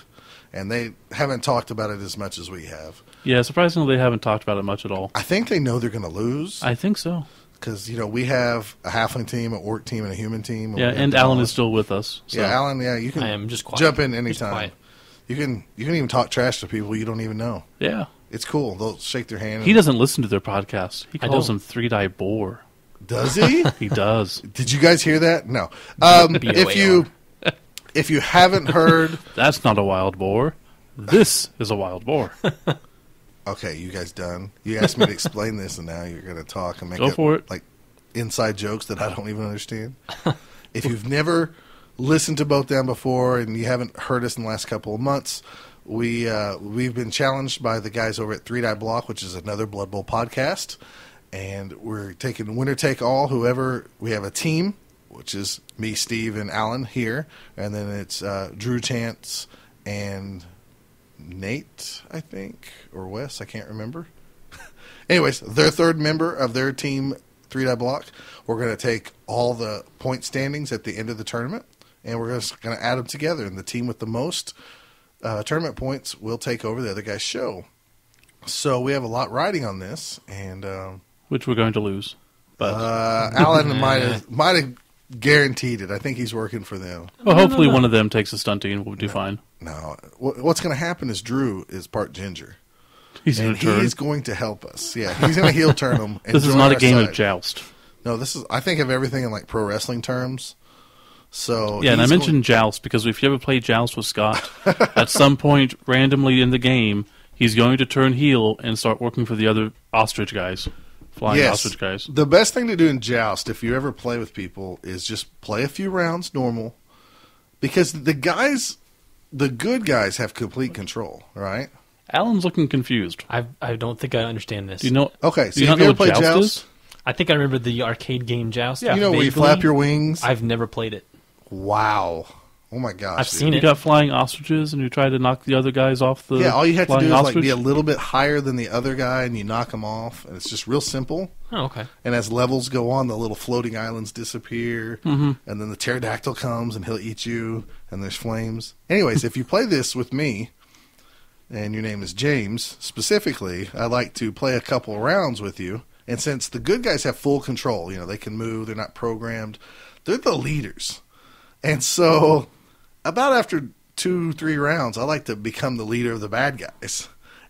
and they haven't talked about it as much as we have. Yeah, surprisingly, they haven't talked about it much at all. I think they know they're going to lose I think so. because we have a halfling team, an orc team, and a human team. Yeah, We have and the Alan knowledge. is still with us. So. Yeah, Alan. Yeah, you can. I am just quiet. Jump in Just anytime. quiet. You can even talk trash to people you don't even know. Yeah. It's cool. They'll shake their hand. He doesn't listen to their podcast. He I calls don't. them 3-Die Bore. Does he? He does. Did you guys hear that? No. If you haven't heard, That's not a wild boar. This is a wild boar. okay, you guys done? You asked me to explain this, and now you're going to talk and make Go for it. like inside jokes that I don't even understand. If you've never listened to Both Down before and you haven't heard us in the last couple of months, we've been challenged by the guys over at 3 Die Block, which is another Blood Bowl podcast, and we're taking winner take all. Whoever we have a team, which is me, Steve, and Alan here, and then it's Drew Chance and Nate, I think, or Wes, I can't remember. Anyways, their third member of their team, 3-die block, we're going to take all the point standings at the end of the tournament, and we're just going to add them together. And the team with the most tournament points will take over the other guy's show. So we have a lot riding on this, and Which we're going to lose. But Alan might have guaranteed it. I think he's working for them. well, hopefully one of them takes a stunty and we'll do fine. No, what's going to happen is Drew is part ginger. He's going And to turn. he's going to help us. Yeah, he's going to heel turn him. And This is join not a our game side. of joust. No, this is. I think of everything in like pro wrestling terms. So Yeah, and I he's mentioned joust because if you ever play joust with Scott, at some point randomly in the game, he's going to turn heel and start working for the other ostrich guys, flying ostrich guys. The best thing to do in joust, if you ever play with people, is just play a few rounds normal, because the good guys have complete control, right? Alan's looking confused. I don't think I understand this. Do you know? Okay, Do you not have you know ever what played joust joust? is? I think I remember the arcade game Joust. Yeah. You know where you vaguely. flap your wings? I've never played it. Wow. Oh my gosh. I've dude. seen You it. got flying ostriches, and you try to knock the other guys off the. Yeah, all you have to flying do is ostrich. like be a little bit higher than the other guy, and you knock him off, and it's just real simple. Oh, okay. And as levels go on, the little floating islands disappear, and then the pterodactyl comes and he'll eat you, and there's flames. Anyways, if you play this with me, and your name is James, specifically, I like to play a couple rounds with you. And since the good guys have full control, they can move, they're not programmed, they're the leaders. And so, about after 2-3 rounds, I like to become the leader of the bad guys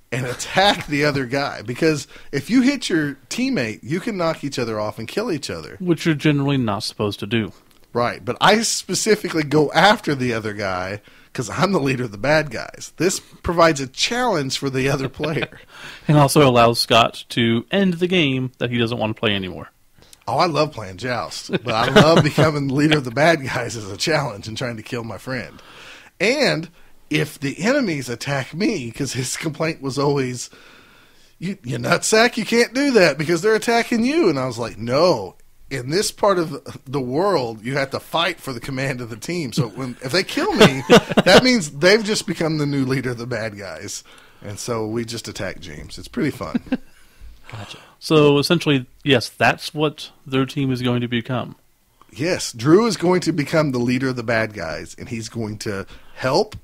and attack the other guy. Because if you hit your teammate, you can knock each other off and kill each other. which you're generally not supposed to do. Right, but I specifically go after the other guy because I'm the leader of the bad guys. This provides a challenge for the other player. And also allows Scott to end the game that he doesn't want to play anymore. Oh, I love playing Joust, but I love becoming the leader of the bad guys as a challenge and trying to kill my friend. And if the enemies attack me, because his complaint was always, you nutsack, you can't do that because they're attacking you. And I was like, no. In this part of the world, you have to fight for the command of the team. So if they kill me, that means they've just become the new leader of the bad guys. And so we just attack James. It's pretty fun. Gotcha. So essentially, yes, that's what their team is going to become. Yes, Drew is going to become the leader of the bad guys, and he's going to help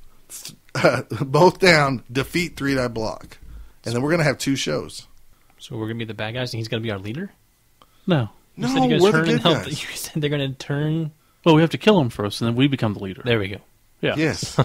both down defeat 3-die block. And then we're going to have 2 shows. So we're gonna be the bad guys, and he's gonna be our leader. No. You No, said you're we're gonna the turn good and help. guys. You said they're gonna turn. Well, we have to kill him first, and then we become the leader. There we go. Yeah. Yes.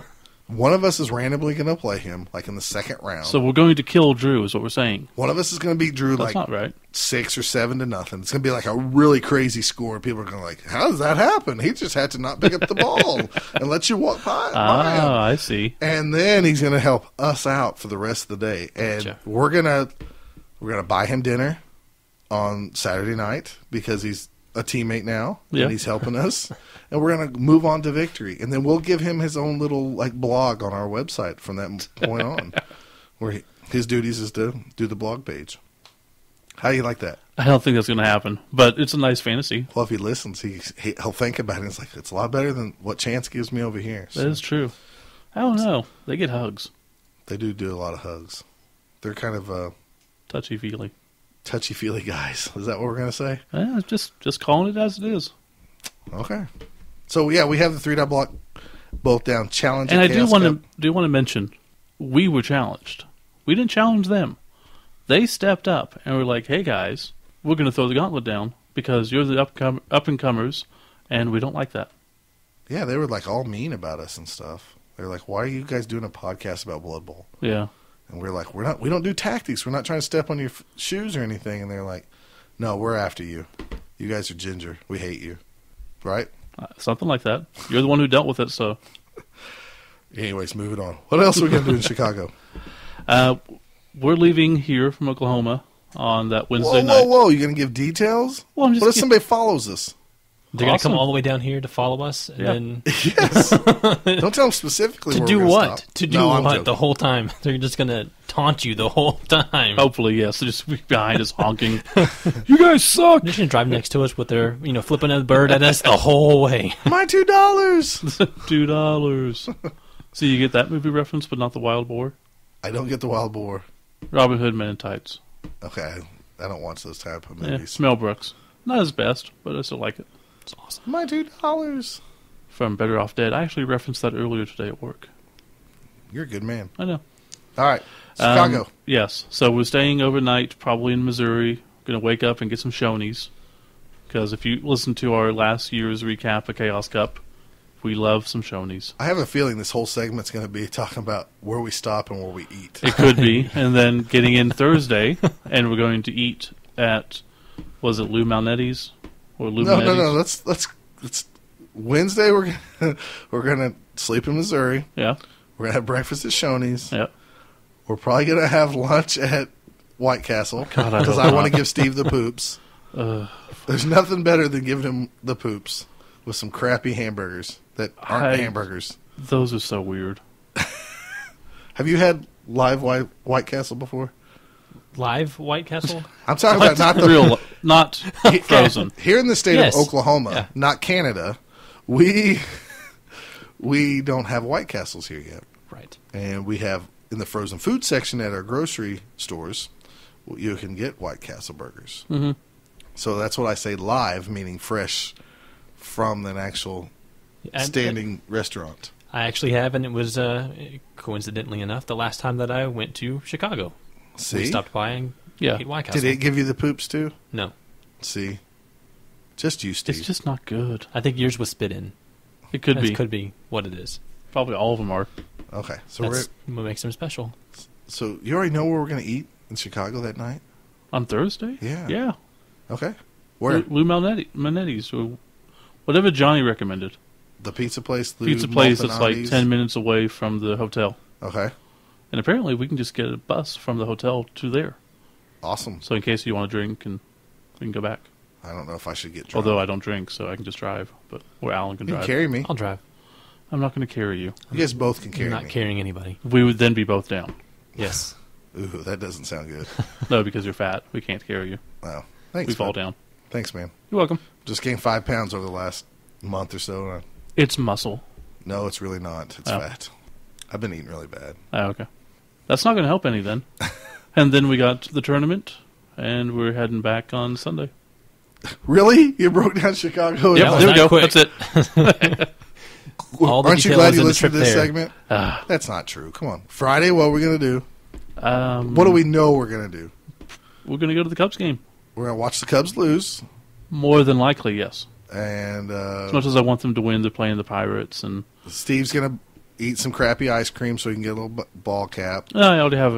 One of us is randomly going to play him, like in the second round. So we're going to kill Drew, is what we're saying. One of us is going to beat Drew That's like not right. 6 or 7 to nothing. It's going to be like a really crazy score. People are going to like, how does that happen? He just had to not pick up the ball and let you walk by him. Ah, I see. And then he's going to help us out for the rest of the day. And Gotcha. we're gonna buy him dinner on Saturday night because he's a teammate now Yeah. and he's helping us. And we're gonna move on to victory. And then we'll give him his own little like blog on our website from that point on, where his duties is to do the blog page. How do you like that? I don't think that's going to happen, but it's a nice fantasy. Well, if he listens, he'll think about it. It's like it's a lot better than what Chance gives me over here. That So is true. I don't know. They get hugs. they do a lot of hugs. They're kind of Touchy-feely. touchy-feely guys. Is that what we're gonna say? Just calling it as it is. Okay. So yeah, we have the 3-die block both down. Challenge. And at I do Chaos want Cup. to mention, we were challenged. We didn't challenge them. They stepped up and were like, "Hey guys, we're going to throw the gauntlet down because you're the up and comers, and we don't like that." Yeah, they were like all mean about us and stuff. They're like, "Why are you guys doing a podcast about Blood Bowl?" Yeah, And we're like, we don't do tactics. We're not trying to step on your shoes or anything." And they're like, "No, we're after you. You guys are ginger. We hate you." Right? something like that. You're the one who dealt with it, so Anyways, moving on. What else are we gonna do in Chicago? we're leaving here from Oklahoma on that Wednesday Whoa, night. whoa! You gonna give details? Well, I'm just what if gi- somebody follows us? They're gonna come Awesome. all the way down here to follow us, and Yeah. then Yes. Don't tell them specifically. to where do we're gonna what? stop. To do No, I'm what joking. the whole time? They're just gonna taunt you the whole time. Hopefully, yes. They'll just be behind us honking. You guys suck. They're just gonna drive next to us with their, flipping a bird at us the whole way. My $2. $2. So you get that movie reference, but not the Wild Boar. I don't get the wild boar. Robin Hood Men in Tights. Okay, I don't watch those type of Yeah, movies. Mel Brooks. Not his best, but I still like it. It's awesome. My $2. From Better Off Dead. I actually referenced that earlier today at work. You're a good man. I know. All right, Chicago. Yes. So we're staying overnight, probably in Missouri. Going to wake up and get some Shoney's. Because if you listen to our last year's recap of Chaos Cup, we love some Shoney's. I have a feeling this whole segment's going to be talking about where we stop and where we eat. It could be. And then getting in Thursday, and we're going to eat at, was it Lou Malnetti's? Or Lou No. Manetti's? Let's Wednesday we're gonna sleep in Missouri. Yeah. We're gonna have breakfast at Shoney's. Yeah. We're probably gonna have lunch at White Castle God, I because hope I want to not. give Steve the poops. There's nothing better than giving him the poops with some crappy hamburgers that aren't hamburgers. Those are so weird. Have you had live White Castle before? Live White Castle? I'm talking about not the Real, not frozen. Here in the state Yes. of Oklahoma, Yeah. not Canada. We don't have White Castles here yet. Right. And we have, in the frozen food section at our grocery stores, you can get White Castle burgers. Mm-hmm. So that's what I say live, meaning fresh from an actual And- standing restaurant. I actually have, and it was, coincidentally enough, the last time that I went to Chicago. See? We stopped by and Yeah. ate White Castle. Did it give you the poops too? No. See? Just you, Steve. It's just not good. I think yours was spit in. It could be. Could be what it is. Probably all of them are. Okay. So That's what makes them special. so you already know where we're going to eat in Chicago that night? On Thursday? Yeah. Yeah. Okay. Where? Lou Manetti's. Or whatever Johnny recommended. The pizza place? Lou Pizza place that's like Malfinati's? 10 minutes away from the hotel. Okay. And apparently we can just get a bus from the hotel to there. Awesome. So in case you want to drink, and we can go back. I don't know if I should get drunk. Although I don't drink, so I can just drive. But or Alan can You can drive. carry me. I'll drive. I'm not going to carry you. You guys both can carry You're not me. carrying anybody. We would then be both down. Yes. Ooh, that doesn't sound good. No, because you're fat. We can't carry you. Wow. Thanks, We fall man. down. Thanks, man. You're welcome. Just gained 5 pounds over the last month or so. It's muscle. No, it's really not. It's Oh. fat. I've been eating really bad. Oh, okay. That's not going to help any then. And then we got to the tournament, and we're heading back on Sunday. Really? You broke down Chicago? Yep, was there we not go. quick. That's it. All the Aren't you detail glad is you in the listened to trip this there. segment? Ah. That's not true. Come on. Friday, what are we going to do? Um, What do we know we're going to do? We're going to go to the Cubs game. We're going to watch the Cubs lose. More than likely, yes. And As much as I want them to win, they're playing the Pirates, and Steve's going to eat some crappy ice cream so he can get a little ball cap. I already have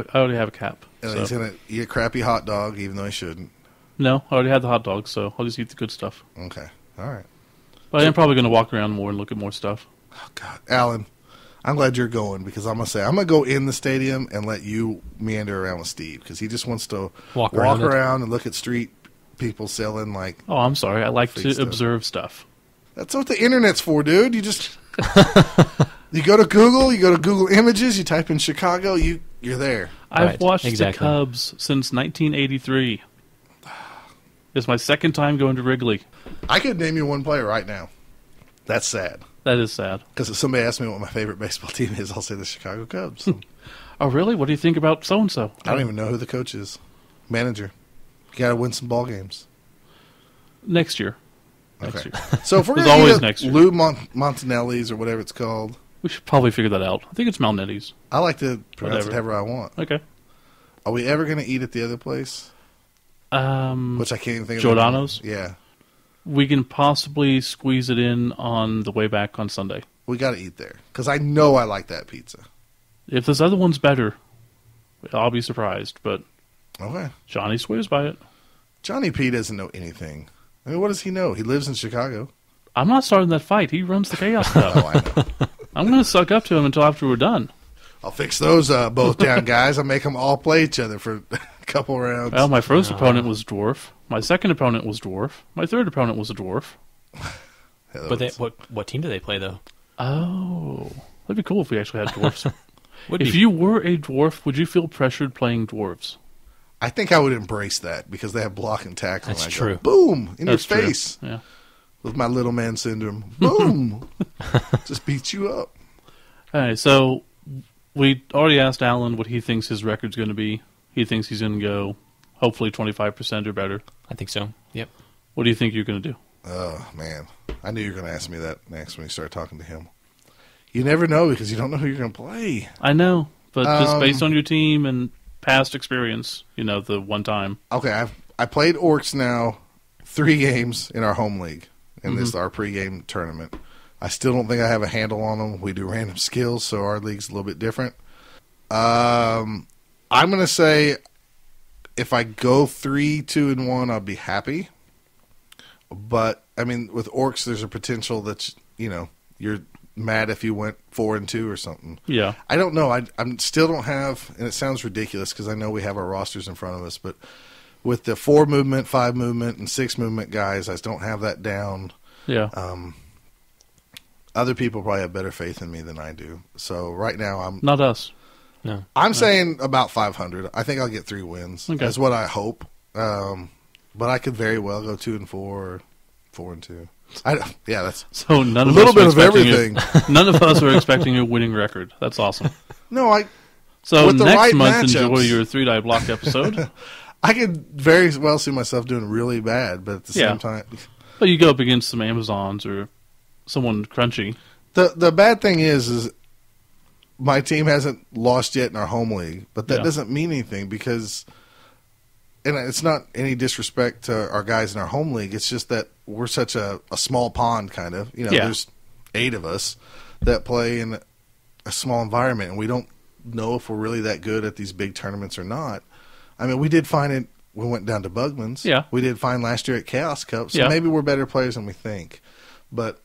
a cap. And so. he's going to eat a crappy hot dog, even though he shouldn't. No, I already had the hot dog, so I'll just eat the good stuff. Okay. All right. But I am probably going to walk around more and look at more stuff. Oh, God. Alan, I'm glad you're going because I'm going to say, I'm going to go in the stadium and let you meander around with Steve because he just wants to Walk around it. around and look at street people selling like, Oh, I'm sorry. I like Freak to stuff. observe stuff. that's what the internet's for, dude. You just, you go to Google Images, you type in Chicago, you're there. I've Right, watched exactly. the Cubs since 1983. It's my second time going to Wrigley. I could name you one player right now. That's sad. That is sad. Because if somebody asks me what my favorite baseball team is, I'll say the Chicago Cubs. Oh, really? What do you think about so-and-so? I don't even know who the coach is. Manager. You got to win some ball games. Next year. Next Okay. year. So if we're There's going always to next year. Lou Montanelli's or whatever it's called, We should probably figure that out. I think it's Malnetti's. I like to pronounce it Whatever. however I want. Okay. Are we ever going to eat at the other place? Which I can't even think of. Giordano's? Yeah. We can possibly squeeze it in on the way back on Sunday. We got to eat there. Because I know I like that pizza. If this other one's better, I'll be surprised. But Okay. Johnny swears by it. Johnny P doesn't know anything. I mean, what does he know? He lives in Chicago. I'm not starting that fight. He runs the Chaos Cup. Oh, I know. I'm going to suck up to him until after we're done. I'll fix those both down, guys. I'll make them all play each other for a couple rounds. Well, my first opponent was Dwarf. My second opponent was Dwarf. My third opponent was a Dwarf. But they, what team do they play though? Oh, that'd be cool if we actually had dwarfs. Would If be you were a dwarf, would you feel pressured playing dwarves? I think I would embrace that because they have block and tackle. That's and I true. Go, boom! In That's your true. face Yeah. with my little man syndrome. Boom! Just beat you up. All right, so we already asked Alan what he thinks his record's going to be. He thinks he's going to go hopefully 25% or better. I think so. Yep. What do you think you're going to do? Oh, man. I knew you were going to ask me that next when you started talking to him. You never know because you don't know who you're going to play. I know, but just based on your team and past experience, the one time. Okay, I played Orcs now 3 games in our home league in this our pregame tournament. I still don't think I have a handle on them. We do random skills, so our league's a little bit different. I'm going to say if I go 3-2-1, I'll be happy. But I mean, with Orcs, there's a potential that you're mad if you went 4-2 or something. Yeah, I don't know. I still don't have, and it sounds ridiculous because I know we have our rosters in front of us, but with the 4 movement, 5 movement, and 6 movement guys, I don't have that down. Yeah. Other people probably have better faith in me than I do. So right now, Not us. No. I'm saying about 500. I think I'll get 3 wins. Okay. That's what I hope. But I could very well go 2-4 or 4-2. That's So none a of little us bit were of expecting everything. None of us are expecting a winning record. That's awesome. No, So With the next right month, matchups. enjoy your 3-die block episode. I could very well see myself doing really bad, but at the Yeah. same time, But you go up against some Amazons or someone crunchy. the bad thing is my team hasn't lost yet in our home league, but that Yeah. doesn't mean anything because, and it's not any disrespect to our guys in our home league. It's just that we're such a small pond, kind of. Yeah. There's 8 of us that play in a small environment, and we don't know if we're really that good at these big tournaments or not. I mean, we did find it. We went down to Bugman's. Yeah. We did fine last year at Chaos Cup, so Yeah. maybe we're better players than we think. But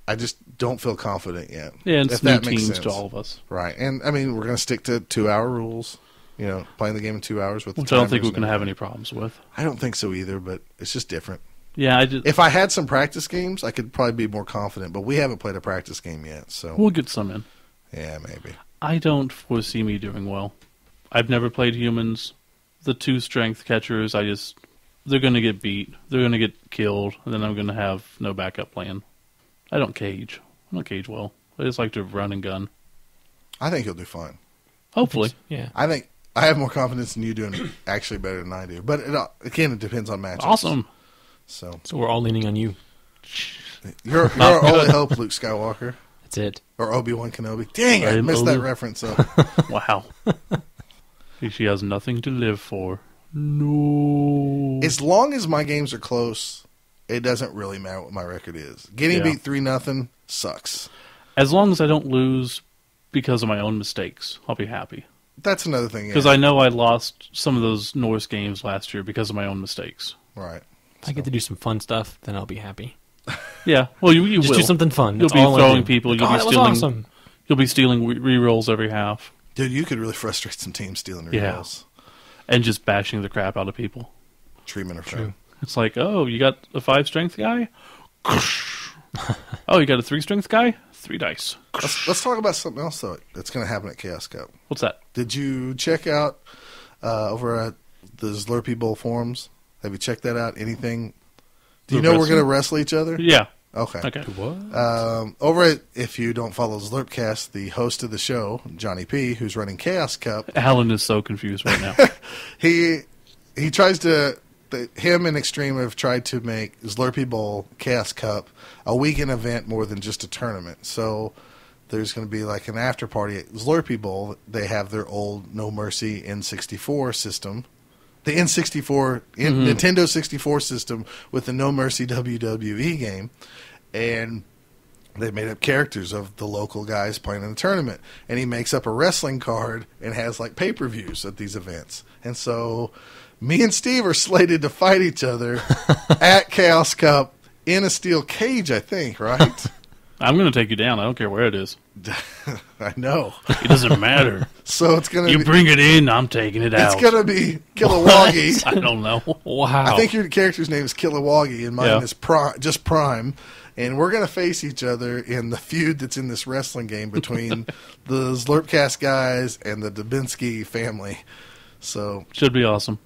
I just don't feel confident yet. Yeah, and if it's new that makes teams sense. to all of us. Right. And, I mean, we're going to stick to 2-hour rules, playing the game in 2 hours with Which the I don't think timers we're going to and have any problems with. I don't think so either, but it's just different. Yeah, I just, If I had some practice games, I could probably be more confident, but we haven't played a practice game yet, so we'll get some in. yeah, maybe. I don't foresee me doing well. I've never played humans. The 2 strength catchers, they're going to get beat. They're going to get killed, and then I'm going to have no backup plan. I don't cage well. I just like to run and gun. I think you'll do fine. Hopefully. Yeah. I think I have more confidence in you doing actually better than I do, but it depends on matchups. Awesome. So So we're all leaning on you. you're our only hope, Luke Skywalker That's it. or Obi-Wan Kenobi. Dang, I I'm missed that Obi- reference up. Wow. She has nothing to live for. No. As long as my games are close, it doesn't really matter what my record is. Getting Yeah. beat 3-0 sucks. As long as I don't lose because of my own mistakes, I'll be happy. That's another thing. Because I know I lost some of those Norse games last year because of my own mistakes. Right. If I get to do some fun stuff, then I'll be happy. Yeah. Well, you Just will. do something fun. You'll That's be all I throwing do. people. You'll Oh, be that was stealing. awesome. You'll be stealing re-rolls every half Dude, you could really frustrate some teams stealing Yeah. rerolls. and just bashing the crap out of people. Treatment or friend. It's like, oh, you got a 5 strength guy? Oh, you got a 3 strength guy? 3 dice. Let's talk about something else, though, that's going to happen at Chaos Cup. What's that? Did you check out over at the Slurpee Bowl forums? Have you checked that out? Anything? Do you The know we're wrestling? going to wrestle each other? Yeah. Okay. Okay. What? Over at, if you don't follow Slurpcast, the host of the show, Johnny P., who's running Chaos Cup, Alan is so confused right now. he tries to. Him and Extreme have tried to make Slurpee Bowl Chaos Cup a weekend event more than just a tournament. So there's going to be like an after party at Slurpee Bowl. They have their old No Mercy N64 system, the N64 Nintendo 64 system with the No Mercy WWE game, and they made up characters of the local guys playing in the tournament. And he makes up a wrestling card and has like pay-per-views at these events. And so me and Steve are slated to fight each other at Chaos Cup in a steel cage, I think, right? I'm going to take you down. I don't care where it is. I know. It doesn't matter. So it's going You to be, bring it in, I'm taking it out. it's going to be Kilowoggy. I don't know. Wow. I think your character's name is Kilowoggy and mine Yeah. is just Prime. And we're going to face each other in the feud that's in this wrestling game between the Slurpcast guys and the Dubinsky family. So, Should be awesome.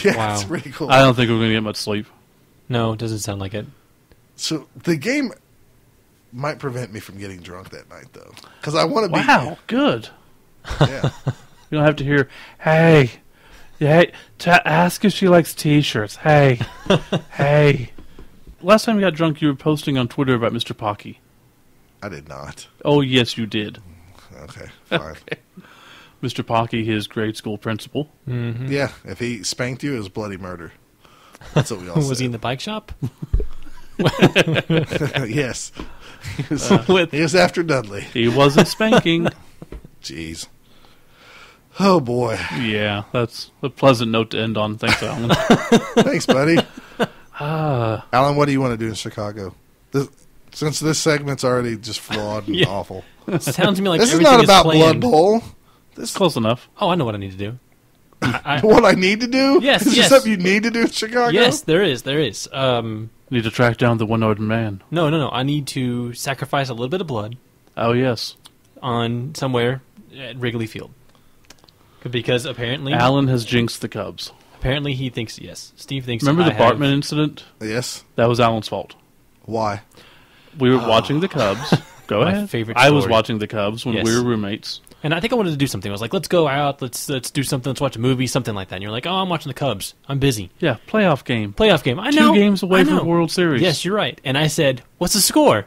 yeah, Wow. it's pretty cool. I don't think we're going to get much sleep. No, it doesn't sound like it. So the game might prevent me from getting drunk that night, though, because I want to be. Wow, good. Yeah. You don't have to hear, hey, Yeah, to ask if she likes T-shirts. Hey, hey. Last time you got drunk, you were posting on Twitter about Mr. Pocky. I did not. Oh, yes, you did. Okay, fine. Mr. Pocky, his grade school principal. Yeah, if he spanked you, it was bloody murder. That's what we all said. Was he in the bike shop? Yes. He was after Dudley. He wasn't spanking. Jeez. Oh, boy. Yeah, that's a pleasant note to end on. Thanks, Alan. Thanks, buddy. Alan, what do you want to do in Chicago? Since this segment's already just flawed and awful. Sounds to me like This is everything not about planned. Blood Bowl. Close enough. Oh, I know what I need to do. What I need to do? Yes, Is there yes. something you need to do in Chicago? Yes, there is. Need to track down the one-armed man. No. I need to sacrifice a little bit of blood Oh, yes. on somewhere at Wrigley Field. Because apparently Alan has jinxed the Cubs. Apparently he thinks, yes. Steve thinks Remember the I have- Bartman incident? Yes. That was Alan's fault. Why? We were watching the Cubs. Go My ahead. favorite I was story. watching the Cubs when Yes. we were roommates. And I think I wanted to do something. I was like, let's go out, let's do something, let's watch a movie, something like that. And you're like, oh, I'm watching the Cubs. I'm busy. Yeah, playoff game. Playoff game. I 2 know. games away I from know. the World Series. Yes, you're right. And I said, what's the score?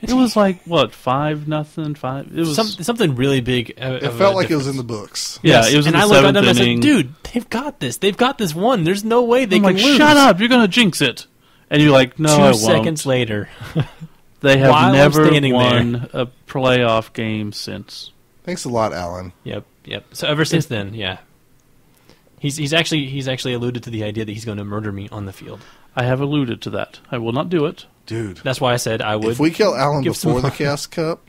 It was like, what, 5-0? 5? It was... Something really big. It felt like it was in the books. Yeah, Yes. it was in and the I looked at 7th them and I inning. said, dude, they've got this. They've got this one. There's no way they I'm can like, lose. shut up, you're going to jinx it. And you're like, no, I 2 won't. seconds later. They have while I'm never standing won a playoff game since. Thanks a lot, Alan. Yep. So ever since then, yeah. He's actually alluded to the idea that he's going to murder me on the field. I have alluded to that. I will not do it. Dude, That's why I said I would. if we kill Alan give some before the more. Chaos Cup,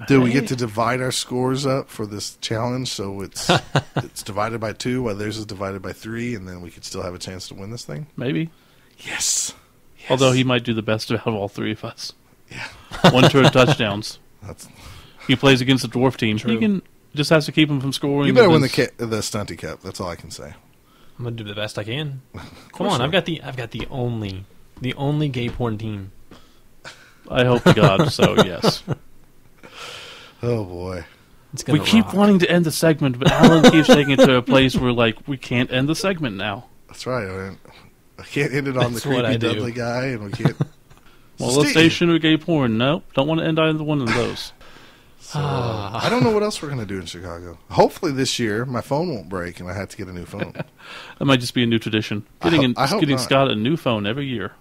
do we get to divide our scores up for this challenge so it's divided by 2 while theirs is divided by 3, and then we could still have a chance to win this thing? Maybe. Yes. Although he might do the best out of all 3 of us. Yeah. 1 turn touchdowns. That's, He plays against a dwarf team. True. He can just has to keep him from scoring. you better with win his- the Stunty Cup. That's all I can say. I'm going to do the best I can. Come course on, so. I've got the only gay porn team. I hope to God so, yes. Oh, boy. It's We gonna keep rock. wanting to end the segment, but Alan keeps taking it to a place where, like, we can't end the segment now. That's right. I can't end it on That's the what creepy I do. Dudley guy, and we can't. Molestation or gay porn? Nope. Don't want to end either one of those. I don't know what else we're going to do in Chicago. Hopefully this year my phone won't break and I have to get a new phone. That might just be a new tradition. I hope Getting not. Scott a new phone every year.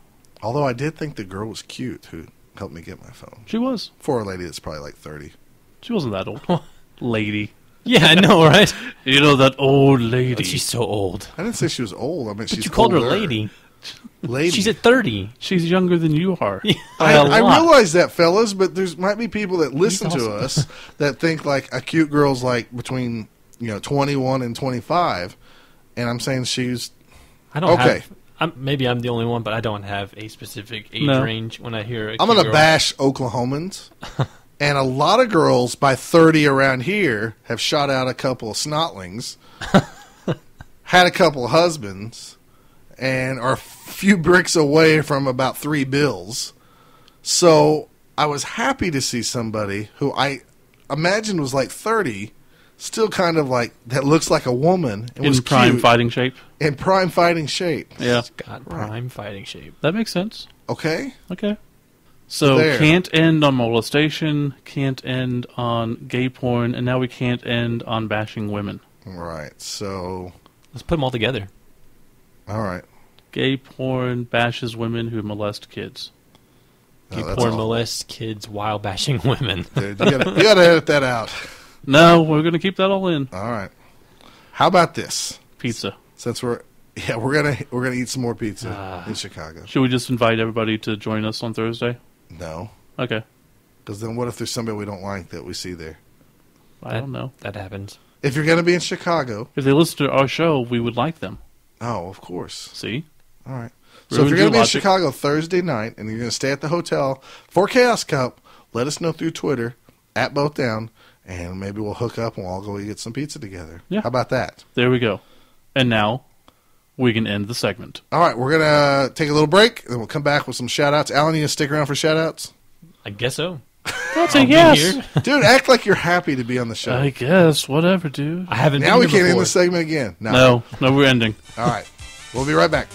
Although I did think the girl was cute who helped me get my phone. She was. For a lady that's probably like 30. She wasn't that old. Lady. Yeah, I know, right? You know, that old lady. But she's so old. I didn't say she was old. I mean, she's But you called her older. lady. Lady. She's at 30. She's younger than you are. I, By a I lot. realize that, fellas, but there's might be people that listen to awesome. us that think like a cute girl's like between 21 and 25, and I'm saying she's I don't Okay. have... maybe I'm the only one, but I don't have a specific age No. range when I hear a I'm cute going to girl. bash Oklahomans. And a lot of girls by 30 around here have shot out a couple of snotlings, had a couple of husbands, and are a few bricks away from about 3 bills. So I was happy to see somebody who I imagined was like 30, still kind of like, that looks like a woman, and was In prime cute, fighting shape. in prime fighting shape. Yeah. God, prime fighting shape. That makes sense. Okay? Okay. So There. can't end on molestation, can't end on gay porn, and now we can't end on bashing women. Right. So, Let's put them all together. all right. Gay porn bashes women who molest kids. No, Gay that's porn all. molest kids while bashing women. Dude, you gotta edit that out. No, we're going to keep that all in. All right. How about this? Pizza. Since we're gonna eat some more pizza in Chicago. Should we just invite everybody to join us on Thursday? No, Okay. because then what if there's somebody we don't like that we see there? I don't know. That happens. If you're gonna be in Chicago, If they listen to our show, we would like them. oh, of course. See? All right. So if Ruined you're your gonna be in logic. Chicago Thursday night and you're gonna stay at the hotel for Chaos Cup, let us know through Twitter at Both Down, and maybe we'll hook up and we'll all go get some pizza together. Yeah. How about that? There we go. And now we can end the segment. All right, we're gonna take a little break, and then we'll come back with some shout outs. Alan, you gonna stick around for shout outs? I guess so. That's a I'll be yes. here. Dude, act like you're happy to be on the show. I guess, whatever, dude. I haven't Now been we here can't end before. the segment again. No, we're ending. All right. We'll be right back.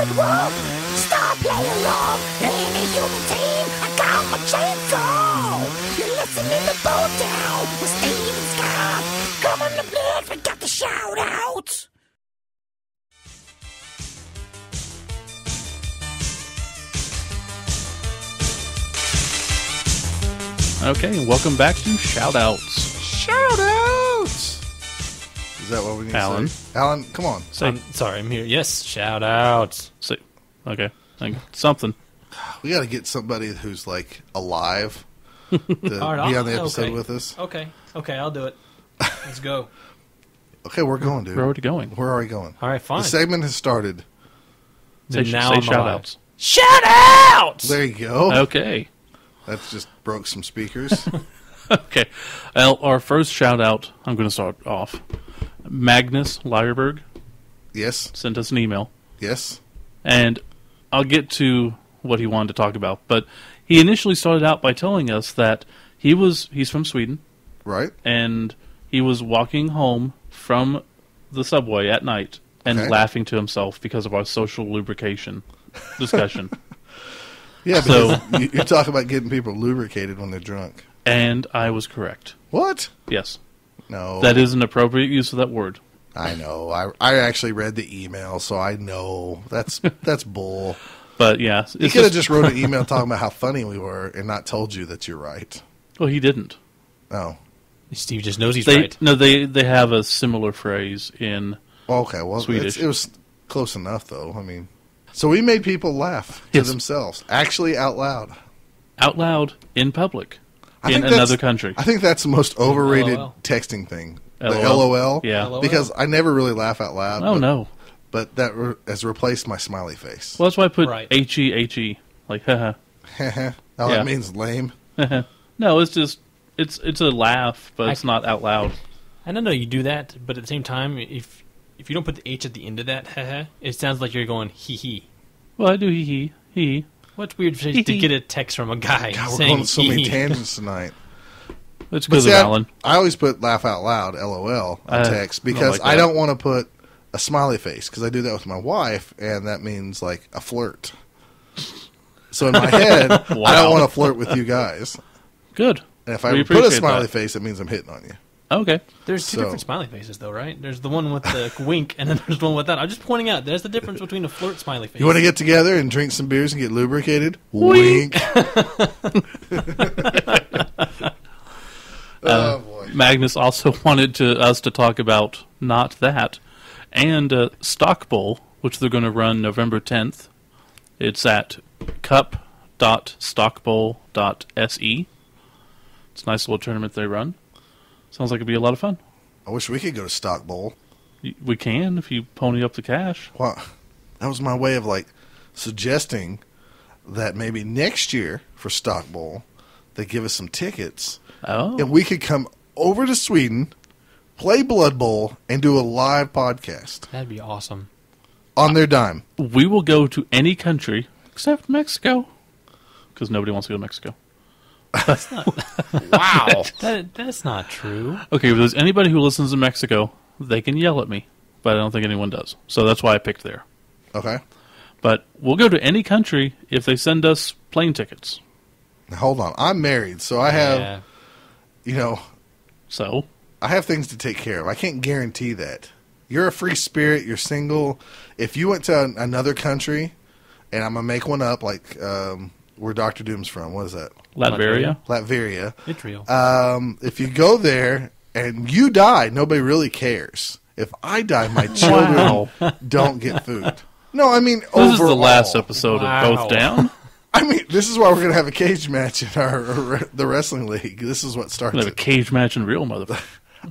Stop playing along. Any human team, I got my chainsaw. You're listening to Bow Down with Steve and Scott. Come on the blood, we got the shout outs. Okay, welcome back to Shoutouts. Shout-outs! Is that what we need Alan. to say? Alan, come on. Say, Sorry, I'm here. Yes, shout outs. say, okay, thank you. Something. We got to get somebody who's, like, alive to All right, be on the episode okay. with us. Okay, I'll do it. Let's go. Okay, we're going, dude. We're already going. We're already going. All right, fine. The segment has started. Say, Now say I'm shoutouts. Shout outs! There you go. Okay. That just broke some speakers. Okay. Well, our first shout out, I'm going to start off. Magnus Lyerberg Yes. sent us an email, Yes. and I'll get to what he wanted to talk about. But he initially started out by telling us that he's from Sweden, Right? and he was walking home from the subway at night and Okay. laughing to himself because of our social lubrication discussion. Yeah, So- because you talk about getting people lubricated when they're drunk. And I was correct. What? Yes. No. That is an appropriate use of that word. I know. I actually read the email, so I know. That's bull. But yeah, He it's could have just wrote an email talking about how funny we were and not told you that you're right. well, he didn't. Oh. Steve just knows he's They right. no, they have a similar phrase in Okay, well, Swedish. it was close enough, though. I mean, so we made people laugh to Yes. themselves, actually out loud. out loud in public I in think that's- another country. I think that's the most overrated LOL. texting thing. The LOL. LOL. Yeah. LOL. Because I never really laugh out loud. Oh but, no. But that has replaced my smiley face. Well, that's why I put Right. HE like haha. Oh, Yeah. that means lame. No, it's just it's a laugh, but it's not out loud. And I know you do that, but at the same time, if you don't put the H at the end of that, it sounds like you're going hee hee. Well, I do he. What's weird to get a text from a guy God, we're saying going on so many hee hee. tangents tonight. It's But because see, of Alan. I always put laugh out loud, LOL, on text I don't because like I that. don't want to put a smiley face because I do that with my wife, and that means like a flirt. So in my head, I Wow. don't want to flirt with you guys. Good. And if I We put a appreciate smiley that. face, it means I'm hitting on you. Okay. There's two So- different smiley faces, though, right? There's the one with the wink, and then there's the one without. I'm just pointing out, there's the difference between a flirt smiley face. You want to get together and drink some beers and get lubricated? Wink. Oh boy. Magnus also wanted us to talk about not that and Stock Bowl, which they're going to run November 10th. It's at cup.stockbowl.se. It's a nice little tournament they run. Sounds like it'd be a lot of fun. I wish we could go to Stock Bowl. We can if you pony up the cash. Well, that was my way of like suggesting that maybe next year for Stock Bowl they give us some tickets Oh, and we could come over to Sweden, play Blood Bowl, and do a live podcast That'd be awesome. on their dime. we will go to any country except Mexico because nobody wants to go to Mexico. Wow. That's not true. Okay, if there's anybody who listens in Mexico, they can yell at me, but I don't think anyone does. So that's why I picked there. Okay. But we'll go to any country if they send us plane tickets. Now, hold on. I'm married, so I have, Yeah. you know, So, I have things to take care of. I can't guarantee that. You're a free spirit. You're single. If you went to another country, and I'm going to make one up, like where Dr. Doom's from. What is that? Latveria? Latveria. It's real. If you go there and you die, nobody really cares. If I die, my children don't get food. No, I mean, This is the overall. last episode Wow. of Both Down. I mean, this is why we're going to have a cage match in the wrestling league. This is what starts We have a it. cage match in real motherfucker.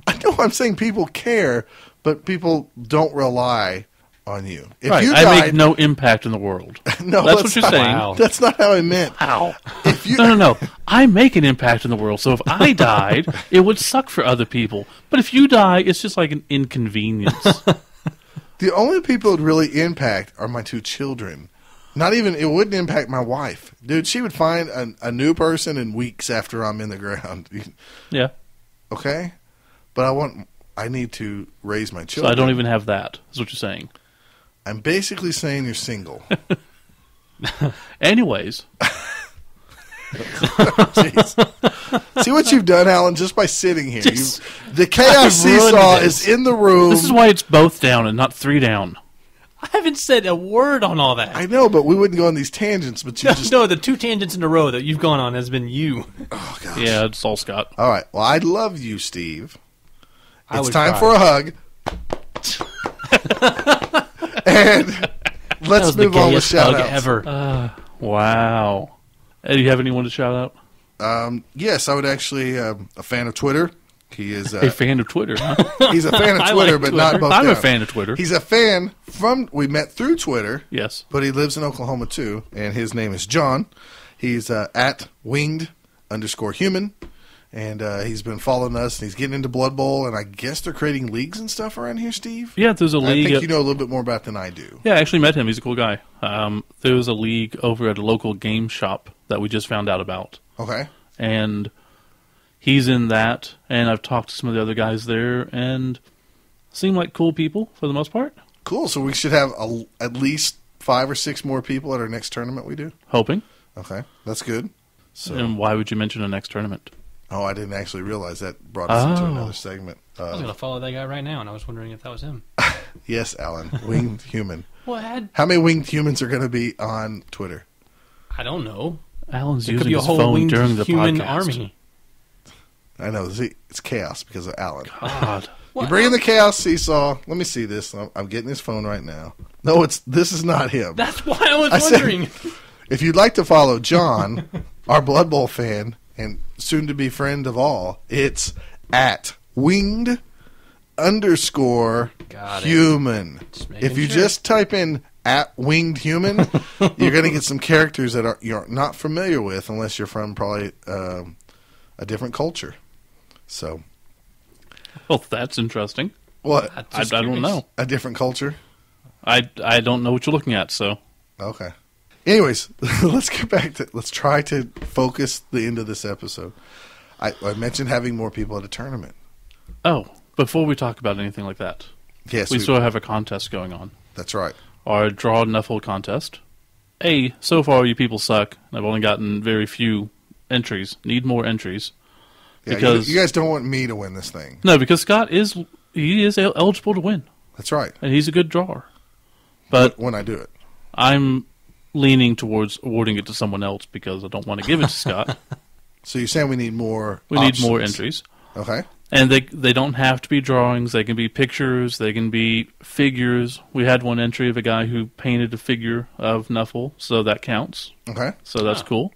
I know I'm saying people care, but people don't rely on you. If Right, you I died, make no impact in the world. no, That's what you're not, saying. Wow. That's not how I meant. Ow. If you No. I make an impact in the world, so if I died, it would suck for other people. But if you die, it's just like an inconvenience. the only people it would really impact are my 2 children. Not even, it wouldn't impact my wife. Dude, she would find a new person in weeks after I'm in the ground. Yeah. Okay? But I need to raise my So children. I don't even have that, is what you're saying. I'm basically saying you're single. Anyways, Jeez. See what you've done, Alan, just by sitting here. Just- The chaos I've ruined seesaw this. is in the room. this is why it's both down and not 3 down. I haven't said a word on all that. I know, but we wouldn't go on these tangents, but you just... No, the 2 tangents in a row that you've gone on has been you. Oh, gosh. Yeah, it's all Scott. All right. Well, I love you, Steve. I It's would time cry. for a hug. And let's was the move on with gayest hug shout-outs. ever. Wow. Do you have anyone to shout out? Yes, I would actually, a fan of Twitter. He is A fan of Twitter, huh? he's a fan of I Twitter, like but Twitter. not both I'm a down. fan of Twitter. He's a fan we met through Twitter, Yes. but he lives in Oklahoma too, and his name is John. He's at winged_human, and he's been following us, and he's getting into Blood Bowl, and I guess they're creating leagues and stuff around here, Steve? Yeah, there's a I league. think you know a little bit more about than I do. Yeah, I actually met him. He's a cool guy. There was a league over at a local game shop that we just found out about. Okay. And he's in that, and I've talked to some of the other guys there, and seem like cool people for the most part. Cool. So we should have at least 5 or 6 more people at our next tournament we do? Hoping. Okay. That's good. So, And why would you mention the next tournament? oh, I didn't actually realize that brought us into Oh. another segment. I was going to follow that guy right now, and I was wondering if that was him. Yes, Alan. Winged human. What? How many winged humans are going to be on Twitter? I don't know. Alan's It could using be a his whole phone winged during the human podcast. army. I know. See, it's chaos because of Alan. God. You bring in the chaos seesaw. Let me see this. I'm getting his phone right now. No, this is not him. That's why I was I said- wondering. If you'd like to follow John, our Blood Bowl fan and soon-to-be friend of all, it's at winged_human. Got it. Just making If you sure. just type in at winged human, you're going to get some characters that you're not familiar with unless you're from probably a different culture. So, Well, that's interesting. what? I don't know. A different culture? I don't know what you're looking at, so. Okay. Anyways, let's try to focus the end of this episode. I mentioned having more people at a tournament. Oh, before we talk about anything like that, Yes, we still have a contest going on. that's right. Our Draw Nuffle contest. So far you people suck. I've only gotten very few entries. Need more entries. Yeah, Because you guys don't want me to win this thing. No, because Scott is eligible to win, That's right. and he's a good drawer. But When I do it. I'm leaning towards awarding it to someone else because I don't want to give it to Scott. So you're saying we need more We need more options. entries. Okay. And they don't have to be drawings. They can be pictures. They can be figures. We had one entry of a guy who painted a figure of Nuffle, so that counts. Okay. So that's cool.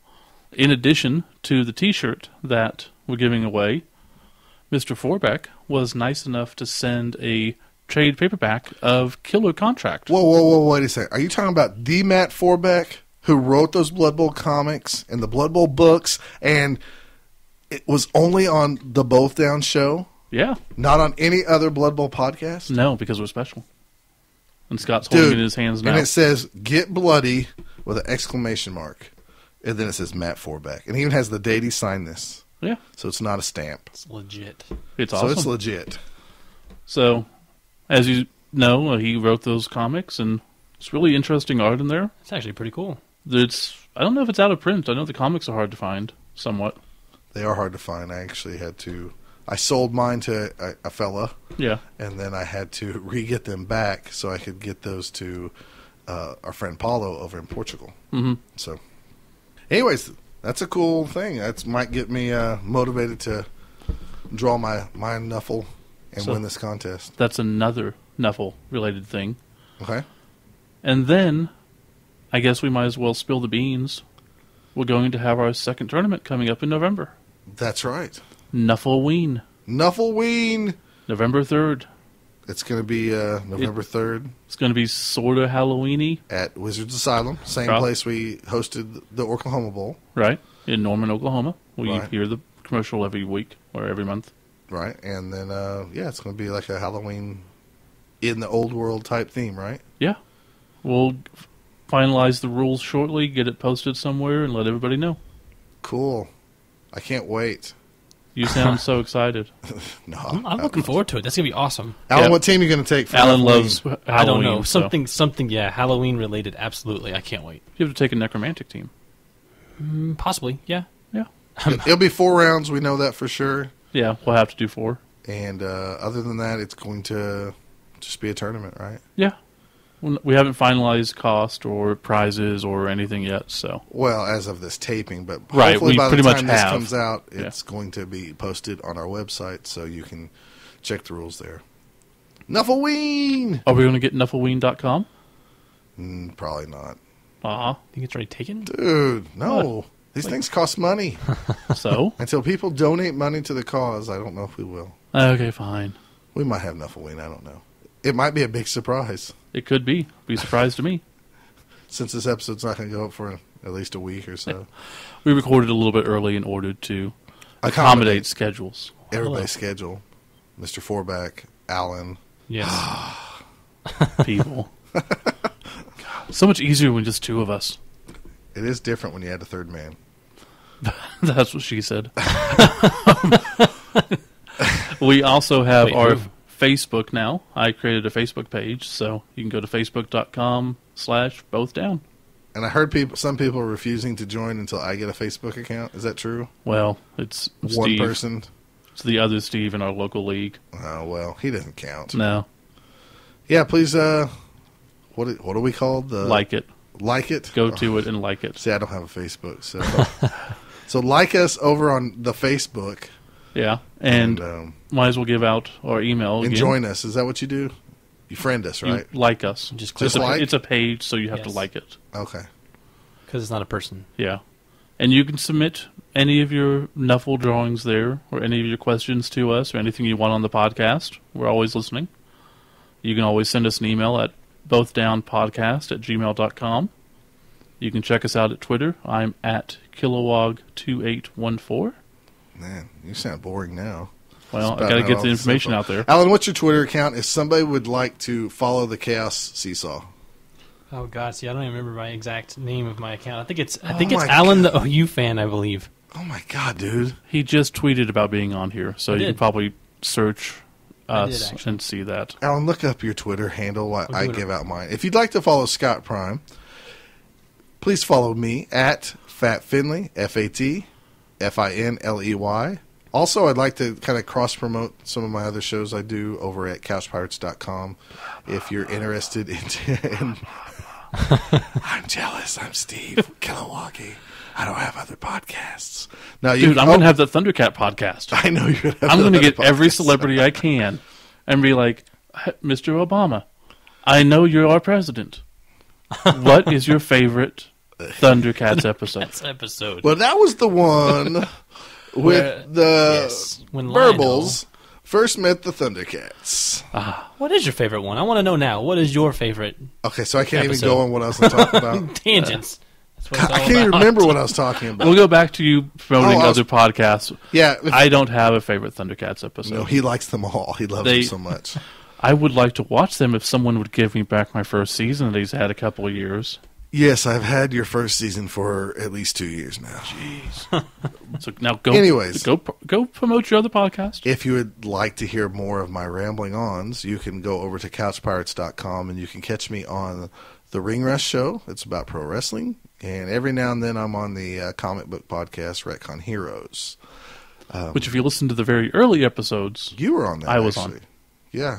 In addition to the T-shirt that we're giving away, Mr. Forbeck was nice enough to send a trade paperback of Killer Contract. Whoa, wait a second. Are you talking about the Matt Forbeck who wrote those Blood Bowl comics and the Blood Bowl books, and it was only on the Both Down show, Yeah. not on any other Blood Bowl podcast? No, because we're special. And Scott's holding Dude, it in his hands now. and it says, "Get Bloody," with an exclamation mark. And then it says Matt Forbeck. And he even has the date he signed this. Yeah. So it's not a stamp. It's legit. It's So awesome. it's legit. So, as you know, he wrote those comics, and it's really interesting art in there. It's actually pretty cool. I don't know if it's out of print. I know the comics are hard to find, somewhat. They are hard to find. I sold mine to a fella, Yeah. and then I had to re-get them back so I could get those to our friend Paulo over in Portugal. Mm-hmm. So, anyways, that's a cool thing. That might get me motivated to draw my Nuffle and So- win this contest. That's another Nuffle-related thing. Okay? And then, I guess we might as well spill the beans. We're going to have our second tournament coming up in November. That's right. Nuffleween, Nuffleween! November 3rd. It's going to be November 3rd It's going to be sort of Halloween-y, at Wizards Asylum, same Right. place we hosted the Oklahoma Bowl. right? in Norman, Oklahoma. We Right. hear the commercial every week or every month. Right, and then it's going to be like a Halloween in the old world type theme, right? Yeah. We'll finalize the rules shortly, get it posted somewhere, and let everybody know. Cool. I can't wait. You sound so excited. No, I'm looking forward to it. That's gonna be awesome. Alan, Yeah. what team are you going to take? For Alan Halloween? loves Halloween. I don't know so something. Yeah, Halloween related. Absolutely, I can't wait. you have to take a necromantic team. Possibly, yeah. Yeah. It'll be 4 rounds. We know that for sure. Yeah, we'll have to do 4. And other than that, it's going to just be a tournament, right? Yeah. We haven't finalized cost or prizes or anything yet, so. Well, as of this taping, but Right, hopefully we by the pretty much time this have. comes out, Yeah. it's going to be posted on our website, so you can check the rules there. Nuffleween! Are we going to get Nuffleween.com? Probably not. Uh-huh. Think it's already taken. Dude, no. These things cost money. So? Until people donate money to the cause, I don't know if we will. Okay, fine. We might have Nuffleween, I don't know. It might be a big surprise, It could be. Be surprised to me. since this episode's not going to go up for at least a week or so. We recorded a little bit early in order to accommodate schedules. Everybody's schedule. Mr. Forback, Alan. Yes. People. God, so much easier when just 2 of us. It is different when you add a third man. That's what she said. We also have Wait, our who? Facebook now. I created a Facebook page, so you can go to facebook.com/bothdown. And I heard some people are refusing to join until I get a Facebook account. Is that true? Well, it's One Steve. person? It's the other Steve in our local league. Oh, well, he doesn't count. No, Yeah, please, what are we called? like it. Like it? Go to it and like it. See, I don't have a Facebook, so... So like us over on the Facebook. Yeah, and might as well give out our email and again. join us. Is that what you do? You friend us, You right? like us. Just click it's, like? it's a page, so you have to Yes. like it. Okay. Because it's not a person. Yeah. And you can submit any of your Nuffle drawings there, or any of your questions to us, or anything you want on the podcast. We're always listening. You can always send us an email at bothdownpodcast@gmail.com. You can check us out at Twitter. I'm at Kilowog2814. Man, you sound boring now. Well, It's I got to about get all the the information stuff. out there. Alan, what's your Twitter account if somebody would like to follow the Chaos Seesaw? Oh God, see, I don't even remember my exact name of my account. I think it's Oh my Alan the OU fan, I believe. Oh, my God, dude. He just tweeted about being on here, so I you did. can probably search I did, us actually. and see that. Alan, look up your Twitter handle while I'll I do it. give out mine. If you'd like to follow Scott Prime, please follow me at Fat Finley, FATFINLEY. Also, I'd like to kind of cross-promote some of my other shows I do over at CouchPirates.com. If you're interested in I'm jealous. I'm Steve Kilowoggy. I don't have other podcasts. Now, Dude, I'm going to have the Thundercat podcast. I know you're going to have I'm going to another get every podcast. celebrity I can and be like, Mr. Obama, I know you're our president. What is your favorite Thundercats episode? That's episode. Well, that was the one with Where- the yes, when Lionel- Burbles first met the Thundercats. What is your favorite one? I want to know now. What is your favorite Okay, so I can't Episode. even go on what I was talking about. tangents? That's what it's I all can't even about. remember what I was talking about. We'll go back to you promoting Oh, I was- other podcasts. Yeah, if- I don't have a favorite Thundercats episode. no, he likes them all. He loves They- them so much. I would like to watch them if someone would give me back my first season that he's had a couple of years. Yes, I've had your first season for at least 2 years now. So now go. Anyways. go promote your other podcast. If you would like to hear more of my rambling ons, you can go over to couchpirates.com and you can catch me on the Ring Rust Show. It's about pro wrestling. And every now and then I'm on the comic book podcast, Retcon Heroes. Which, if you listen to the very early episodes, You were on that, I was actually. on. Yeah.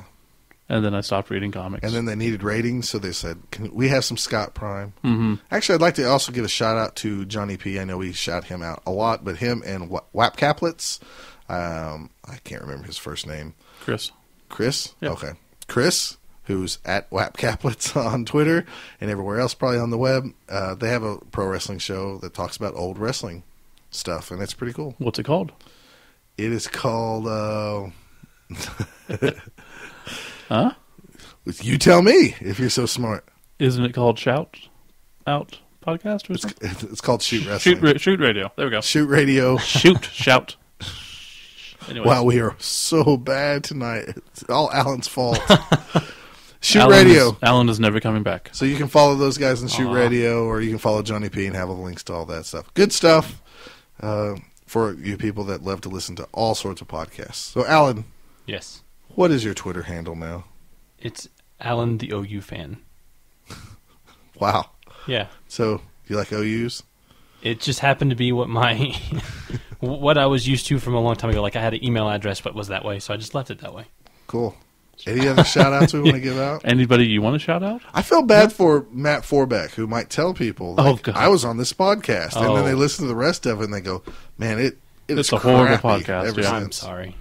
and then I stopped reading comics. And then they needed ratings, so they said, "Can we have some Scott Prime?" Mm-hmm. Actually, I'd like to also give a shout out to Johnny P. I know we shout him out a lot, but him and Wap Caplets, I can't remember his first name. Chris. Chris? Yep. Okay. Chris, who's at Wap Caplets on Twitter and everywhere else, probably on the web, they have a pro wrestling show that talks about old wrestling stuff, and it's pretty cool. What's it called? It is called... Huh? you tell me if you're so smart. Isn't it called Shout Out podcast or something? It's called Shoot Wrestling. Shoot Radio. There we go. Shoot Radio. Shout. Anyways. Wow, we are so bad tonight. It's all Alan's fault. Shoot Alan Radio. Alan is never coming back. So you can follow those guys on Shoot Radio, or you can follow Johnny P and have all the links to all that stuff. Good stuff for you people that love to listen to all sorts of podcasts. So, Alan, Yes. what is your Twitter handle now? It's Alan the OU fan. Wow. Yeah. So, you like OUs? It just happened to be what my what I was used to from a long time ago. Like I had an email address, but it was that way, so I just left it that way. Cool. Any other shout-outs we want to give out? Anybody you want to shout out? I feel bad for Matt Forbeck, who might tell people, like, Oh, God. I was on this podcast, and then Oh. they listen to the rest of it, and they go, man, it It's was a horrible crappy podcast, ever yeah. I'm since." sorry.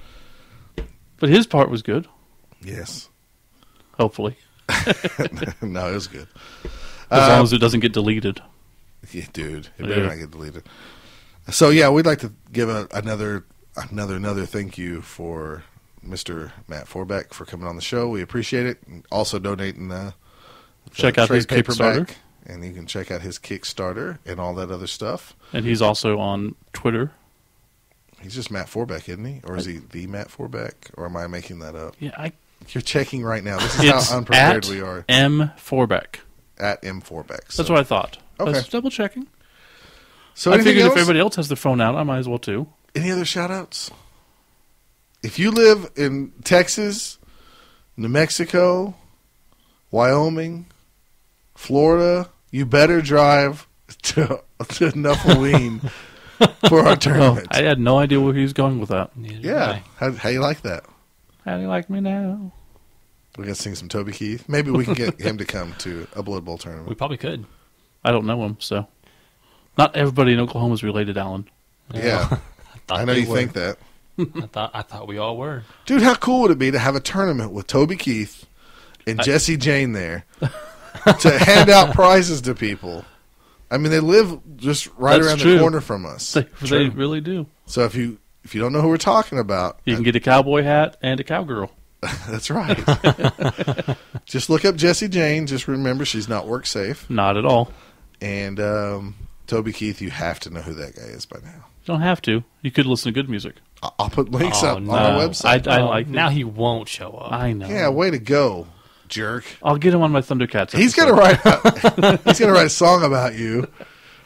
But his part was good, Yes. hopefully. No, it was good. As long as it doesn't get deleted. Yeah, dude, it better Yeah. not get deleted. So yeah, we'd like to give another thank you for Mr. Matt Forbeck for coming on the show. We appreciate it. And also donating Check out his trade Kickstarter. and you can check out his Kickstarter and all that other stuff. And he's also on Twitter. He's just Matt Forbeck, isn't he? Or is he the Matt Forbeck? Or am I making that up? Yeah, You're checking right now. This is it's how unprepared at we are. M. Forbeck. At M Forbeck. So. That's what I thought. I was Okay. double checking. So I anything figured else? if everybody else has their phone out, I might as well too. Any other shout-outs? If you live in Texas, New Mexico, Wyoming, Florida, you better drive to Nuffleween for our tournament. I had no idea where he was going with that. Neither did Yeah. I. How you like that? How do you like me now? We're going to sing some Toby Keith. Maybe we can get him to come to a Blood Bowl We tournament. probably could. I don't know him, so. Not everybody in Oklahoma is related, Alan. Yeah. Thought I know they you were. think that. I thought we all were. Dude, how cool would it be to have a tournament with Toby Keith and Jesse Jane there to hand out prizes to people? I mean, they live just right That's around true. the corner from us. They really do. So if you don't know who we're talking about, You can get a cowboy hat and a cowgirl. that's right. Just look up Jesse Jane. Just remember she's not work safe. Not at all. And Toby Keith, you have to know who that guy is by now. You don't have to. You could listen to good music. I'll put links Oh, up no. on our website. I like now he won't show up. I know. Yeah, way to go, jerk. I'll get him on my Thundercats. He's episode. gonna write. He's gonna write a song about you.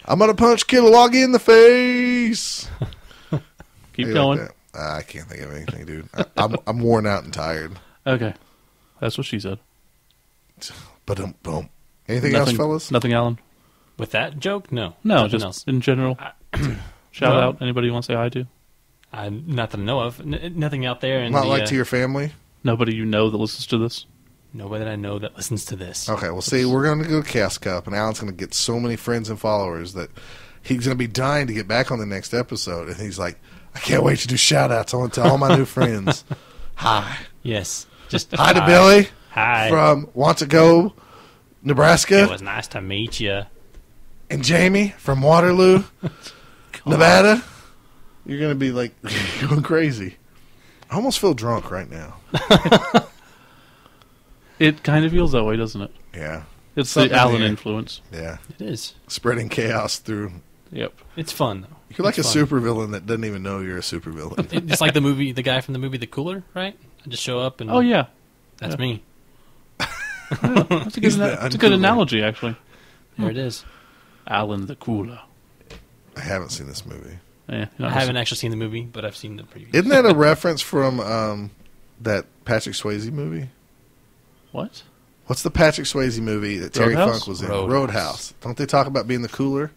I'm gonna punch Kilowoggy in the face. Keep How you going. like that? I can't think of anything, dude. I'm worn out and tired. Okay. That's what she said. But boom. Anything else, fellas? Nothing, Alan? With that joke, no. No, Nothing just else. in general. Shout No. out. Anybody you want to say hi to? Not that I know of. Nothing out there. And Not the, like to your family. Nobody you know that listens to this? nobody that I know that listens to this. Okay, well, see, we're going to go to Chaos Cup, and Alan's going to get so many friends and followers that he's going to be dying to get back on the next episode. And he's like, I can't wait to do shout-outs. I want to tell all my new friends. Hi. Yes. Just Hi to Billy Hi. from Wantagh, Nebraska, It was nice to meet you. and Jamie from Waterloo, Nevada. You're going to be like going crazy. I almost feel drunk right now. It kind of feels that way, doesn't it? Yeah. It's Something the Alan there. influence. Yeah. It is. Spreading chaos through. Yep. It's fun though. You're like a It's fun. supervillain that doesn't even know you're a supervillain. It's like the guy from the movie The Cooler, right? I just show up and Oh, yeah. that's yeah. me. That's a good, He's the that's a good uncooler. analogy, actually. There it is. Alan the Cooler. I haven't seen this movie. Yeah, I haven't actually seen the movie, but I've seen the preview. Isn't that a reference from that Patrick Swayze movie? What? What's the Patrick Swayze movie that Terry Roadhouse? Funk was in? Roadhouse. Roadhouse. Don't they talk about being the cooler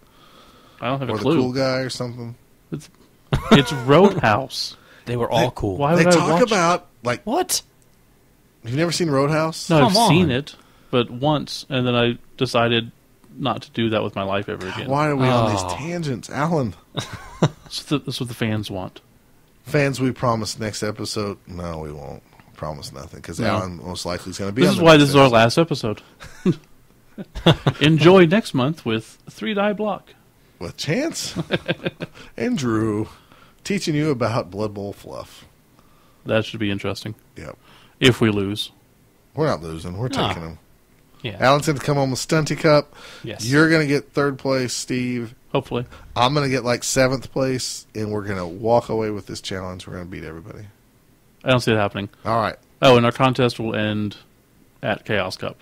I don't have or a the clue. cool guy or something? It's Roadhouse. They were all cool. Why They would I talk watch? about like. What? You've never seen Roadhouse? No, I've Come seen on. it, but once, and then I decided not to do that with my life ever again. Why are we on these Oh. tangents, Alan? That's what the fans want. Fans, we promise next episode. No, we won't promise nothing because No. Alan most likely is going to be. This on is the why next this is our episode. last episode. Enjoy next month with 3 Die Block. with Chance and Drew teaching you about Blood Bowl fluff. That should be interesting. Yep, If we lose. we're not losing. We're No. taking them. Yeah. Alan's going to come home with Stunty Cup. Yes. You're going to get 3rd place, Steve. Hopefully. I'm going to get like 7th place, and we're going to walk away with this challenge. We're going to beat everybody. I don't see it happening. All right. Oh, and our contest will end at Chaos Cup.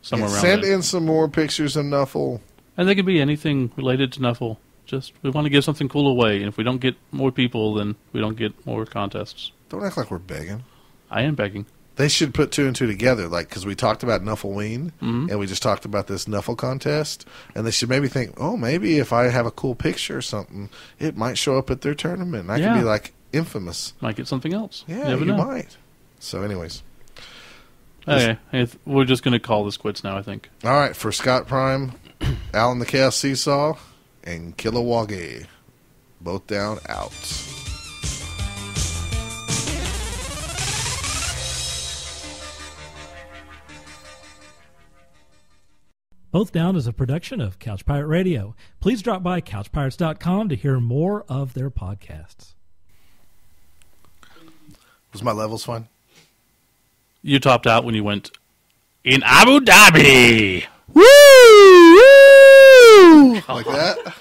Somewhere around Send there. in some more pictures of Nuffle. And they could be anything related to Nuffle. Just, we want to give something cool away, and if we don't get more people, then we don't get more contests. Don't act like we're begging. I am begging. They should put 2 and 2 together, like, because we talked about Nuffleween, and we just talked about this Nuffle contest, and they should maybe think, oh, maybe if I have a cool picture or something, it might show up at their tournament, and I Yeah. could be, like, infamous. Might get something else. Yeah, Never you know. might. So, anyways. Okay, we're just going to call this quits now, I think. All right, for Scott Prime, Alan the Chaos Seesaw, and Kilowage. Both down, out. Both Down is a production of Couch Pirate Radio. Please drop by couchpirates.com to hear more of their podcasts. Was my levels fun? You topped out when you went, in Abu Dhabi! Like that?